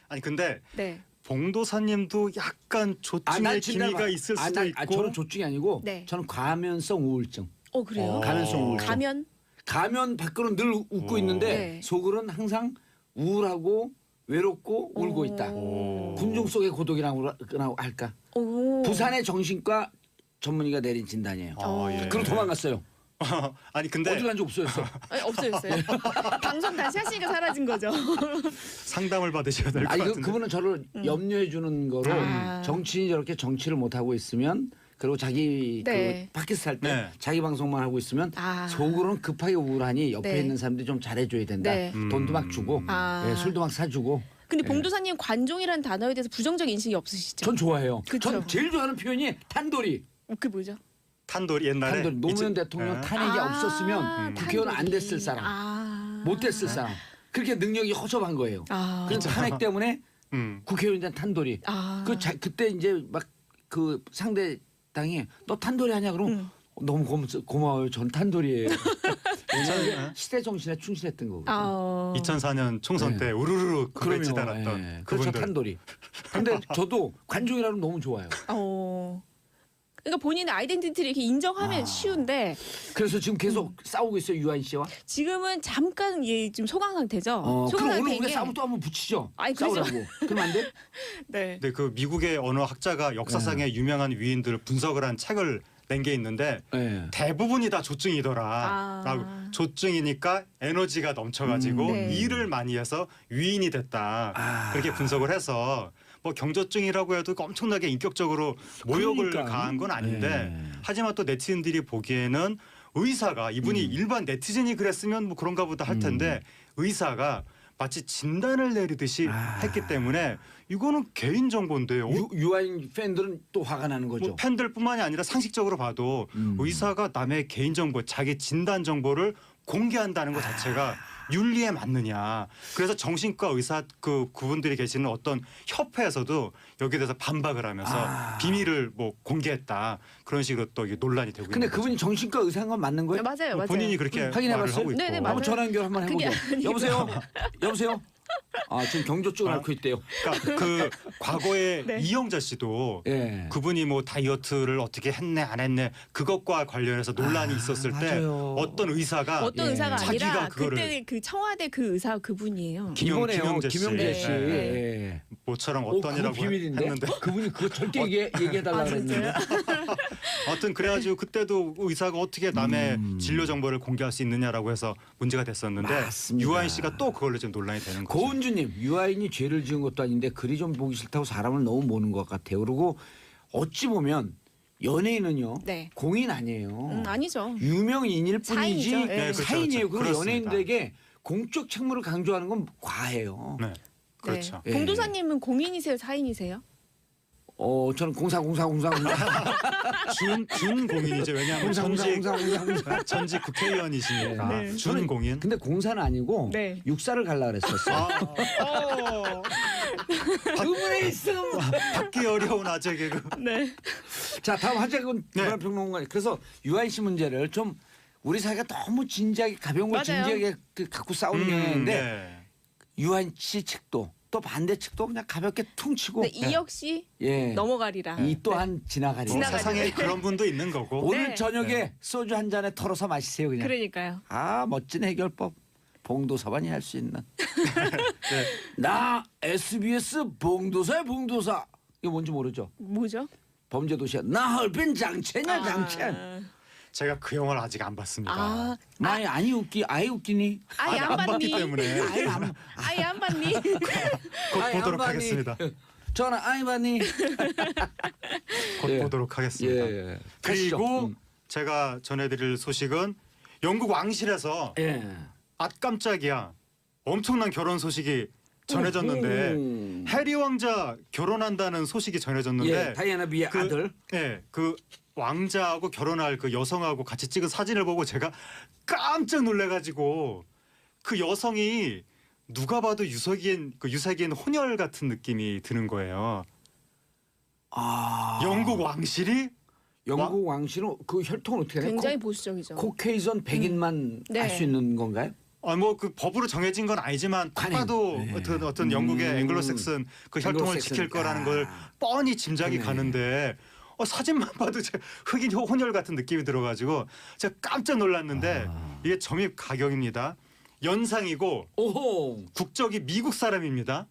아니 근데 네. 봉도사님도 약간 조증의 기미가 있을 수도 있고. 저는 조증이 아니고 네. 저는 과면성 우울증. 그래요? 가면성 우울증. 가면 밖으로는 늘 웃고 있는데 네. 속으로는 항상 우울하고 외롭고 울고 있다. 군중 속의 고독이라고 할까. 부산의 정신과 전문의가 내린 진단이에요. 예. 그럼 도망갔어요. 아니 근데 어디 간지 없어졌어. 아니, 없어졌어요. 방송 다시 하시니까 사라진 거죠. 상담을 받으셔야 될 것 아니 같은데. 그분은 저를 염려해 주는 거로 정치인이 저렇게 정치를 못 하고 있으면 그리고 자기 네. 그 팟캐스트 할 때 네. 자기 방송만 하고 있으면 속으로는 급하게 우울하니 옆에 네. 있는 사람들이 좀 잘해줘야 된다. 네. 돈도 막 주고 예, 술도 막 사주고. 근데 봉도사님 관종이라는 단어에 대해서 부정적 인식이 없으시죠? 전 좋아해요. 그쵸. 전 제일 좋아하는 표현이 탄돌이. 그게 뭐죠? 탄돌이 옛날에 탄돌이. 노무현 이제- 대통령 예. 탄핵이 없었으면 국회의원 안 됐을 사람. 못 됐을 사람. 그렇게 능력이 허접한 거예요. 그래서 탄핵 때문에 국회의원 된 탄돌이. 그때 이제 막 그 상대 당이 너 탄돌이 하냐 그러면 너무 고마워요. 전 탄돌이에요. 왜냐하면 시대 정신에 충실했던 거거든요. 2004년 총선 때 우르르 외치달았던 예. 그렇죠 그분들. 탄돌이. 근데 저도 관종이라면 너무 좋아요. 그러니까 본인의 아이덴티티를 이렇게 인정하면 쉬운데 그래서 지금 계속 싸우고 있어요 유아인 씨와. 지금은 잠깐 좀 소강 상태죠. 소강 그럼 오늘 상태인 우리가 게 싸움도 한번 붙이죠. 아니, 그죠. 싸우라고. 그럼 안 돼? 네. 근데 그 미국의 어느 학자가 역사상의 유명한 위인들을 분석을 한 책을 낸 게 있는데 네. 대부분이 다 조증이더라. 라고. 조증이니까 에너지가 넘쳐가지고 네. 일을 많이 해서 위인이 됐다. 그렇게 분석을 해서 뭐 경조증이라고 해도 엄청나게 인격적으로 모욕을 그러니까. 가한 건 아닌데 네. 하지만 또 네티즌들이 보기에는 의사가 이분이 일반 네티즌이 그랬으면 뭐 그런가 보다 할 텐데 의사가 마치 진단을 내리듯이 했기 때문에 이거는 개인 정보인데요. 유아인 팬들은 또 화가 나는 거죠. 뭐 팬들뿐만이 아니라 상식적으로 봐도 의사가 남의 개인 정보, 자기 진단 정보를 공개한다는 것 자체가 윤리에 맞느냐. 그래서 정신과 의사 그분들이 계시는 어떤 협회에서도 여기에 대해서 반박을 하면서 비밀을 뭐 공개했다. 그런 식으로 또 이게 논란이 되고 근데 있는 그분이 거죠. 정신과 의사인 건 맞는 거예요? 맞아요, 맞아요. 본인이 그렇게 확인해 말을 봤어요? 하고 있고. 네네, 한번 맞아요. 전화 연결 한번 그게 해보죠. 아니고. 여보세요? 여보세요? 지금 경조증을 앓고 있대요. 그러니까 그 과거에 네. 이영자 씨도 예. 그분이 뭐 다이어트를 어떻게 했네 안 했네 그것과 관련해서 논란이 있었을 때 맞아요. 어떤 의사가 어떤 의사가 자기가 아니라 그거를 그때 그 청와대 그 의사 그분이에요. 김원혜요. 김영재 씨. 김영재 씨. 네. 예. 뭐처럼 그거 어떠니라고 비밀인데? 했는데 그분이 그거 절대 얘기해달라고 그랬는데. 아무튼 그래가지고 그때도 의사가 어떻게 남의 진료 정보를 공개할 수 있느냐라고 해서 문제가 됐었는데 맞습니다. 유아인 씨가 또 그걸로 지금 논란이 되는 거죠. 고은주님, 유아인이 죄를 지은 것도 아닌데 글이 좀 보기 싫다고 사람을 너무 모는 것 같아요. 그리고 어찌 보면 연예인은요, 네. 공인 아니에요. 아니죠. 유명인일 뿐이지 사인이죠. 네, 그렇죠, 사인이에요. 그렇죠. 그리고 그렇습니다. 연예인들에게 공적 책무를 강조하는 건 과해요. 네, 그렇죠. 네. 봉도사님은 공인이세요, 사인이세요? 저는 공사. 준공인이죠. 왜냐하면 공사. 전직 국회의원이시니까 네. 준공인. 근데 공사는 아니고 네. 육사를 갈라 그랬었어. 그분에 있음. 받기 어려운 아재 개그. 네. 자, 다음 하재근 네. 문화평론가. 그래서 유아인씨 문제를 좀 우리 사회가 너무 진지하게 가벼운 걸 맞아요. 진지하게 갖고 싸우는 경향인데 네. 유아인씨 측도 또 반대 측도 그냥 가볍게 퉁치고 네, 이 역시 예. 넘어가리라. 이 또한 지나가리라. 뭐 지나가리라. 세상에 그런 분도 있는 거고. 오늘 네. 저녁에 네. 소주 한 잔에 털어서 마시세요 그냥. 그러니까요. 아 멋진 해결법. 봉도사반이 할 수 있는. 네. 나 SBS 봉도사야 봉도사. 이거 뭔지 모르죠? 뭐죠? 범죄도시야. 나 헐빈 장첸이야 장첸. 아, 제가 그 영화를 아직 안 봤습니다. 아, 많이 아니 웃기 아예 웃기니? 아예 안 안 봤기 봤니? 때문에 아예 안. 아예 안 봤니? 곧 아예 보도록 안 봤니? 하겠습니다. 전화 아이 봤니? 곧 예. 보도록 하겠습니다. 예. 그리고 제가 전해드릴 소식은 영국 왕실에서 예. 아 깜짝이야 엄청난 결혼 소식이 전해졌는데 음. 해리 왕자 결혼한다는 소식이 전해졌는데 예, 다이애나 비의 그- 아들. 예, 그 왕자하고 결혼할 그 여성하고 같이 찍은 사진을 보고 제가 깜짝 놀래가지고 그 여성이 누가 봐도 유사기엔 혼혈 같은 느낌이 드는 거예요. 아. 영국 왕실이 영국 왕실은 그 혈통은 어떻게 되나요? 굉장히 보수적이죠. 코케이전 백인만 네. 할 수 있는 건가요? 뭐 그 법으로 정해진 건 아니지만 딱 관행. 봐도 네. 어떤 영국의 앵글로색슨 그 혈통을 앵글로색슨. 지킬 거라는 걸 아. 뻔히 짐작이 그러네. 가는데 사진만 봐도 제가 흑인 혼혈 같은 느낌이 들어가지고 제가 깜짝 놀랐는데 아. 이게 점입 가격입니다. 연상이고 오호. 국적이 미국 사람입니다.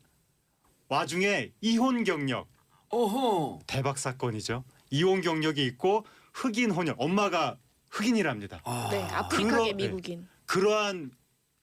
와중에 이혼 경력 오호. 대박 사건이죠. 이혼 경력이 있고 흑인 혼혈 엄마가 흑인이랍니다. 아. 네, 아프리카계 그러- 미국인. 그러한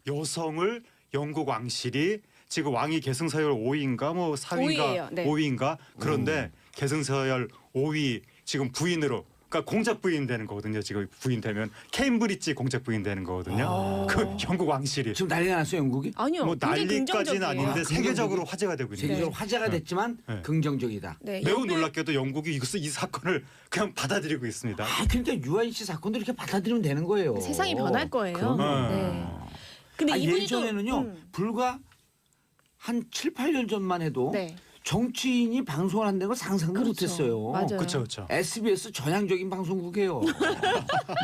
여성을 영국 왕실이 지금 왕이 계승서열 5위인가 뭐 4위인가 5위예요. 네. 5위인가 그런데 계승서열 5위 지금 부인으로 그러니까 공작 부인 되는 거거든요. 지금 부인 되면 케임브리지 공작 부인 되는 거거든요. 그 영국 왕실이 지금 난리가 났어요 영국이. 아니요. 뭐 굉장히 난리까지는 긍정적이에요. 아닌데 아, 세계적으로 긍정적이- 화제가 되고 있는 세계적으로 거죠. 화제가 됐지만 네. 긍정적이다. 네, 매우 영국- 놀랍게도 영국이 이 사건을 그냥 받아들이고 있습니다. 아, 그러니까 유아인 씨 사건도 이렇게 받아들이면 되는 거예요. 세상이 변할 거예요. 그럼요. 네. 근데 아, 이분이 예전에는요 또 불과 한 7, 8년 전만 해도 네. 정치인이 방송을 한다는 걸 상상도 그렇죠. 못했어요. 맞아요. 그렇죠, 그렇죠. SBS 전향적인 방송국이에요.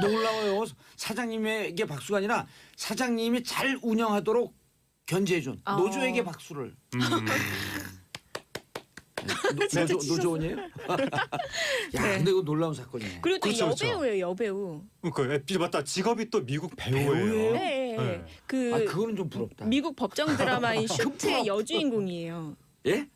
놀라워요. 사장님에게 박수가 아니라 사장님이 잘 운영하도록 견제해준 아. 음. 노조에게 박수를. 노조원이에요? 야, 네. 근데 이거 놀라운 사건이네. 그리고 또 그렇죠, 그렇죠. 여배우예요, 여배우. 그러니까 맞다. 직업이 또 미국 배우예요. 배우예요? 네. 네. 그 아, 그거는 좀 부럽다. 미국 법정 드라마인 슈트의 여주인공이에요. 예?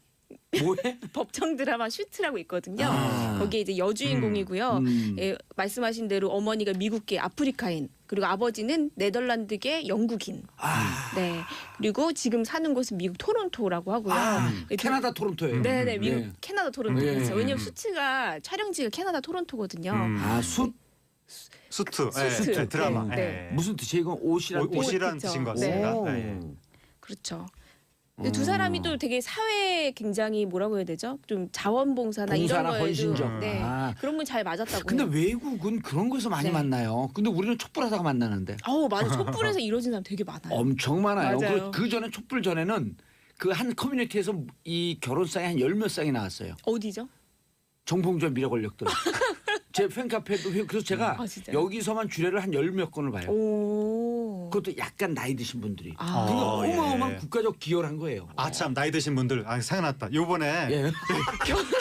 뭐해? 법정 드라마 슈트라고 있거든요. 아. 거기에 이제 여주인공이고요. 음. 예, 말씀하신 대로 어머니가 미국계 아프리카인, 그리고 아버지는 네덜란드계 영국인. 아, 네. 그리고 지금 사는 곳은 미국 토론토라고 하고요. 아, 예, 캐나다 토론토예요. 네네, 미국 네. 캐나다 토론토에서. 네. 왜냐면 슈트가 촬영지가 캐나다 토론토거든요. 아, 숯 수트, 수트. 네, 드라마. 네. 네. 무슨 뜻이에요? 이건 옷이라는 뜻? 옷이란 그쵸. 뜻인 것 같습니다. 오. 네. 그렇죠. 근데 두 사람이 또 되게 사회에 굉장히 뭐라고 해야 되죠? 좀 자원봉사나 이런 봉사나 거에도 헌신적. 네. 아. 그런 건 잘 맞았다고. 근데 해요. 외국은 그런 거에서 많이 네. 만나요. 근데 우리는 촛불하다가 만나는데 맞아. 촛불에서 이루어진 사람 되게 많아요. 엄청 많아요. 맞아요. 그 전에 촛불 전에는 그 한 커뮤니티에서 이 결혼상이 한 10몇 쌍이 나왔어요. 어디죠? 정봉주와 미래 권력들. 제 팬카페도 그래서 제가 아, 진짜요? 여기서만 주례를 한 10몇 건을 봐요. 오. 그것도 약간 나이 드신 분들이. 아. 그러니까 어, 예. 어마어마한 국가적 기여를 한 거예요. 아 참 나이 드신 분들 생각났다. 요번에 예.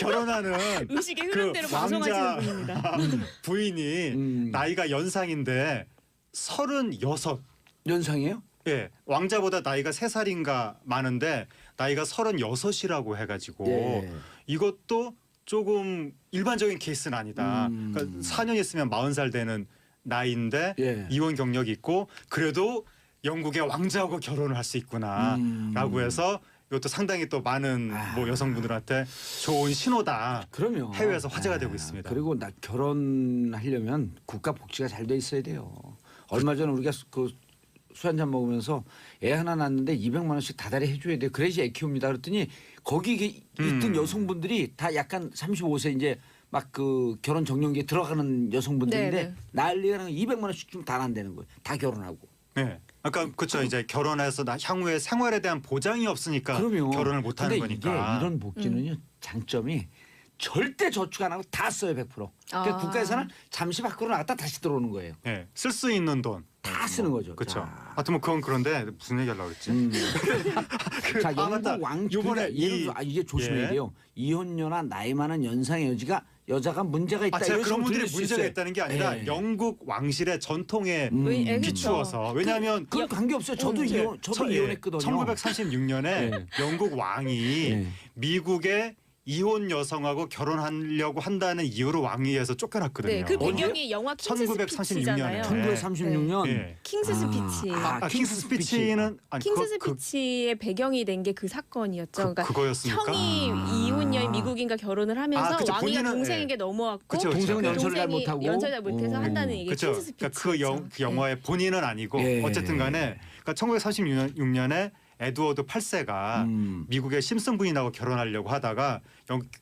결혼하는 의식의 그 흐름대로 방송하시는 왕자- 분입니다. 부인이 음. 나이가 연상인데 36. 연상이에요? 예, 왕자보다 나이가 3살인가 많은데 나이가 36이라고 해가지고 예. 이것도 조금 일반적인 케이스는 아니다. 그러니까 4년 있으면 40살 되는 나이인데 예. 이혼 경력이 있고 그래도 영국의 왕자하고 결혼을 할 수 있구나라고 해서 이것도 상당히 또 많은 뭐 여성분들한테 좋은 신호다. 그럼요. 해외에서 화제가 되고 있습니다. 그리고 나 결혼하려면 국가 복지가 잘 돼 있어야 돼요. 얼마 전에 우리가 그 술 한 잔 먹으면서 애 하나 낳는데 200만 원씩 다달이 해줘야 돼요. 그래야지 애 키웁니다. 그랬더니 거기 있던 여성분들이 다 약간 35세 이제 막 그 결혼 정년기에 들어가는 여성분들인데 네네. 난리가 나고 200만 원씩 좀 다 난다는 거예요. 다 결혼하고. 네. 그러니까 그렇죠. 이제 결혼해서 향후에 생활에 대한 보장이 없으니까 그러면 결혼을 못 하는 근데 거니까. 이게 이런 복지는요 장점이 절대 저축 안 하고 다 써요 100%. 그러니까 아. 국가에서는 잠시 밖으로 나갔다 다시 들어오는 거예요. 네. 쓸 수 있는 돈. 다 쓰는 거죠. 그렇죠. 자. 하여튼 뭐 그건 그런데 무슨 얘기하려고 그랬지? 자, 아, 맞다. 영국 왕 요번에 그러니까 예를 들어 이게 조심해야 예. 돼요. 이혼녀나 나이 많은 연상의 여자가 문제가 있다. 제가 이런 그런 식으로 분들이 들릴 수 문제가 있어요. 있다는 게 아니라 예. 영국 왕실의 전통에 왜, 그렇죠. 비추어서 왜냐하면 그건 관계 없어요. 저도 이혼했거든요. 1936년에 예. 영국 왕이 예. 미국의 이혼 여성하고 결혼하려고 한다는 이유로 왕위에서 쫓겨났거든요. 네, 그 언제요? 배경이 영화 킹스 1936 스피치잖아요. 년에. 1936년 예. 킹스 스피치. 킹스 스피치는 아니, 킹스 스피치의 배경이 된 게 그 사건이었죠. 그러니까 그거였습니까? 형이 이혼녀인 미국인과 결혼을 하면서 그쵸. 왕위가 본인은, 동생에게 넘어왔고 그쵸, 그쵸. 동생은 그 연설을 잘 동생이 못하고 연설 잘 못해서 한다는 얘기 그렇죠. 킹스 스피치. 그러니까 그 영화의 본인은 아니고 예. 어쨌든 간에 그러니까 1936년에 에드워드 8세가 미국의 심슨 부인하고 결혼하려고 하다가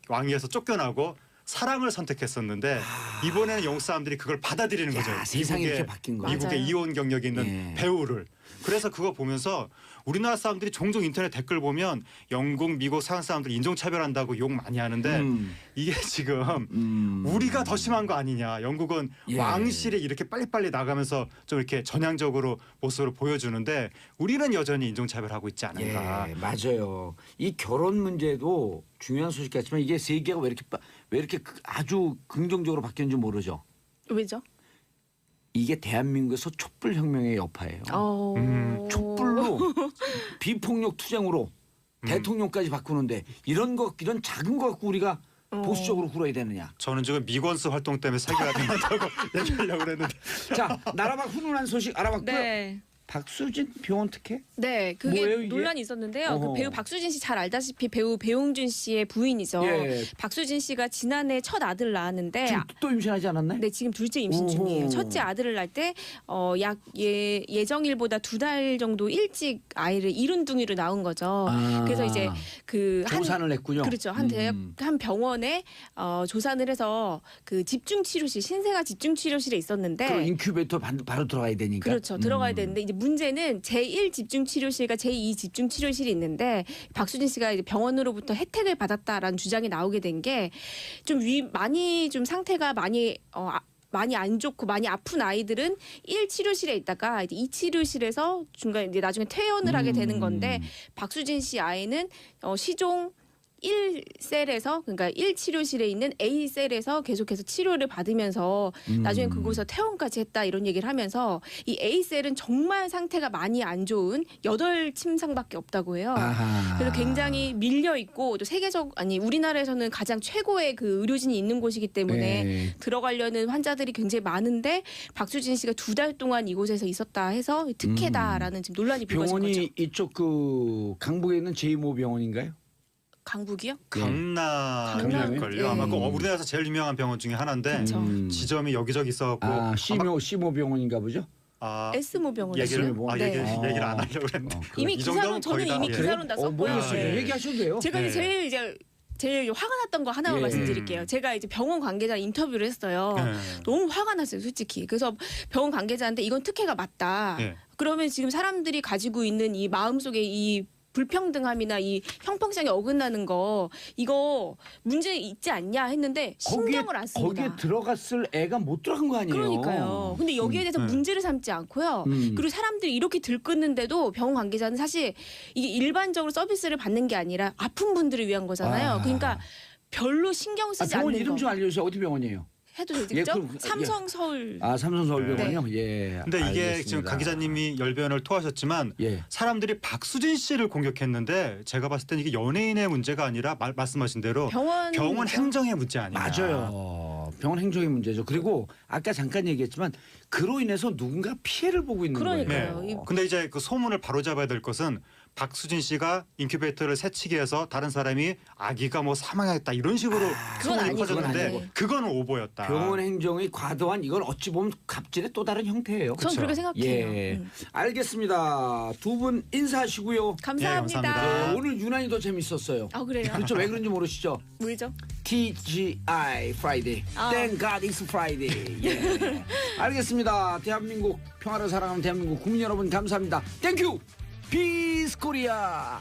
왕위에서 쫓겨나고 사랑을 선택했었는데 이번에는 영국 사람들이 그걸 받아들이는 거죠. 세상이 이렇게 바뀐 거예요. 미국의 맞아요. 이혼 경력이 있는 예. 배우를. 그래서 그거 보면서 우리나라 사람들이 종종 인터넷 댓글 보면 영국, 미국, 서양 사람들이 인종차별한다고 욕 많이 하는데 이게 지금 우리가 더 심한 거 아니냐. 영국은 예. 왕실이 이렇게 빨리빨리 나가면서 좀 이렇게 전향적으로 모습을 보여주는데 우리는 여전히 인종차별하고 있지 않은가. 예, 맞아요. 이 결혼 문제도 중요한 소식 같지만 이게 세계가 왜 이렇게 아주 긍정적으로 바뀌었는지 모르죠. 왜죠? 이게 대한민국에서 촛불 혁명의 여파예요. 촛불로 비폭력 투쟁으로 대통령까지 바꾸는데 이런 작은 거 갖고 우리가 보수적으로 굴어야 되느냐. 저는 지금 미권스 활동 때문에 세계가 된다고 얘기하려고 그랬는데. 자, 나라박 훈훈한 소식 알아봤고요. 네. 박수진 병원 특혜? 네, 그게 뭐예요, 이게? 논란이 있었는데요. 어허. 그 배우 박수진 씨 잘 알다시피 배우 배용준 씨의 부인이죠. 예. 박수진 씨가 지난해 첫 아들을 낳았는데 지금 또 임신하지 않았나요? 네, 지금 둘째 임신 오호. 중이에요. 첫째 아들을 낳을 때 약 예정일보다 2달 정도 일찍 아이를 이룬둥이로 낳은 거죠. 그래서 이제 그 조산을 냈군요. 그렇죠. 한 병원에 조산을 해서 그 집중치료실 신생아 집중치료실에 있었는데 그럼 인큐베이터 바로 들어가야 되니까. 그렇죠. 들어가야 되는데 이제 문제는 제1 집중치료실과 제2 집중치료실이 있는데 박수진 씨가 이제 병원으로부터 혜택을 받았다라는 주장이 나오게 된 게 좀 많이 좀 상태가 많이 안 좋고 많이 아픈 아이들은 1치료실에 있다가 이제 2치료실에서 중간에 이제 나중에 퇴원을 하게 되는 건데 박수진 씨 아이는 시종 1셀에서 그러니까 1치료실에 있는 A셀에서 계속해서 치료를 받으면서 나중에 그곳에서 퇴원까지 했다 이런 얘기를 하면서 이 A셀은 정말 상태가 많이 안 좋은 8침상밖에 없다고 해요. 아하. 그래서 굉장히 밀려 있고 또 우리나라에서는 가장 최고의 그 의료진이 있는 곳이기 때문에 네. 들어가려는 환자들이 굉장히 많은데 박수진 씨가 2달 동안 이곳에서 있었다 해서 특혜다라는 지금 논란이 불거진 거죠. 병원이 이쪽 그 강북에 있는 제2모 병원인가요? 강북이요? 강남일걸요. 예. 아마 그 우리나라에서 제일 유명한 병원 중에 하나인데 그렇죠. 지점이 여기저기 있어갖고 C.모 병원인가 보죠? S모 병원. 얘기를 병원. 네. 얘기를 안 하려고 했는데 이미 이 기사로 정도면 저는 거의 이미 다- 기사로 다 썼고요. 모르겠어요. 예. 얘기하셔도 돼요. 제가 네. 제일 화가 났던 거 하나만 예. 말씀드릴게요. 제가 이제 병원 관계자 인터뷰를 했어요. 네. 너무 화가 났어요, 솔직히. 그래서 병원 관계자한테 이건 특혜가 맞다. 네. 그러면 지금 사람들이 가지고 있는 이 마음속에 이 불평등함이나 이 형평성에 어긋나는 거 이거 문제 있지 않냐 했는데 신경을 안 씁니다. 거기에 들어갔을 애가 못 들어간 거 아니에요? 그러니까요. 근데 여기에 대해서 네. 문제를 삼지 않고요. 그리고 사람들이 이렇게 들끓는데도 병원 관계자는 사실 이게 일반적으로 서비스를 받는 게 아니라 아픈 분들을 위한 거잖아요. 그러니까 별로 신경 쓰지 병원 않는 이름 거. 좀 알려주세요. 어디 병원이에요? 해도 되겠죠? 예, 그럼, 삼성 서울. 삼성서울병원이요. 예. 근데 이게 알겠습니다. 지금 강 기자님이 열변을 토하셨지만 예. 사람들이 박수진 씨를 공격했는데 제가 봤을 땐 이게 연예인의 문제가 아니라 말씀하신 대로 병원 행정의 문제 아니냐. 맞아요. 병원 행정의 문제죠. 그리고 아까 잠깐 얘기했지만 그로 인해서 누군가 피해를 보고 있는 그러니까요. 거예요. 근데 이제 그 소문을 바로잡아야 될 것은 박수진 씨가 인큐베이터를 새치기 해서 다른 사람이 아기가 뭐 사망했다 이런 식으로 그건 소문이 아니고, 퍼졌는데 그건 그거는 오보였다. 병원 행정이 과도한 이건 어찌 보면 갑질의 또 다른 형태예요. 전 그렇게 생각해요. 예, 알겠습니다. 두 분 인사하시고요. 감사합니다. 감사합니다. 오늘 유난히 더 재밌었어요. 아 그래요? 그렇죠. 왜 그런지 모르시죠? 왜죠? TGI Friday. Thank God it's Friday. 예. 알겠습니다. 대한민국 평화를 사랑하는 대한민국 국민 여러분 감사합니다. 땡큐. 피스 코리아.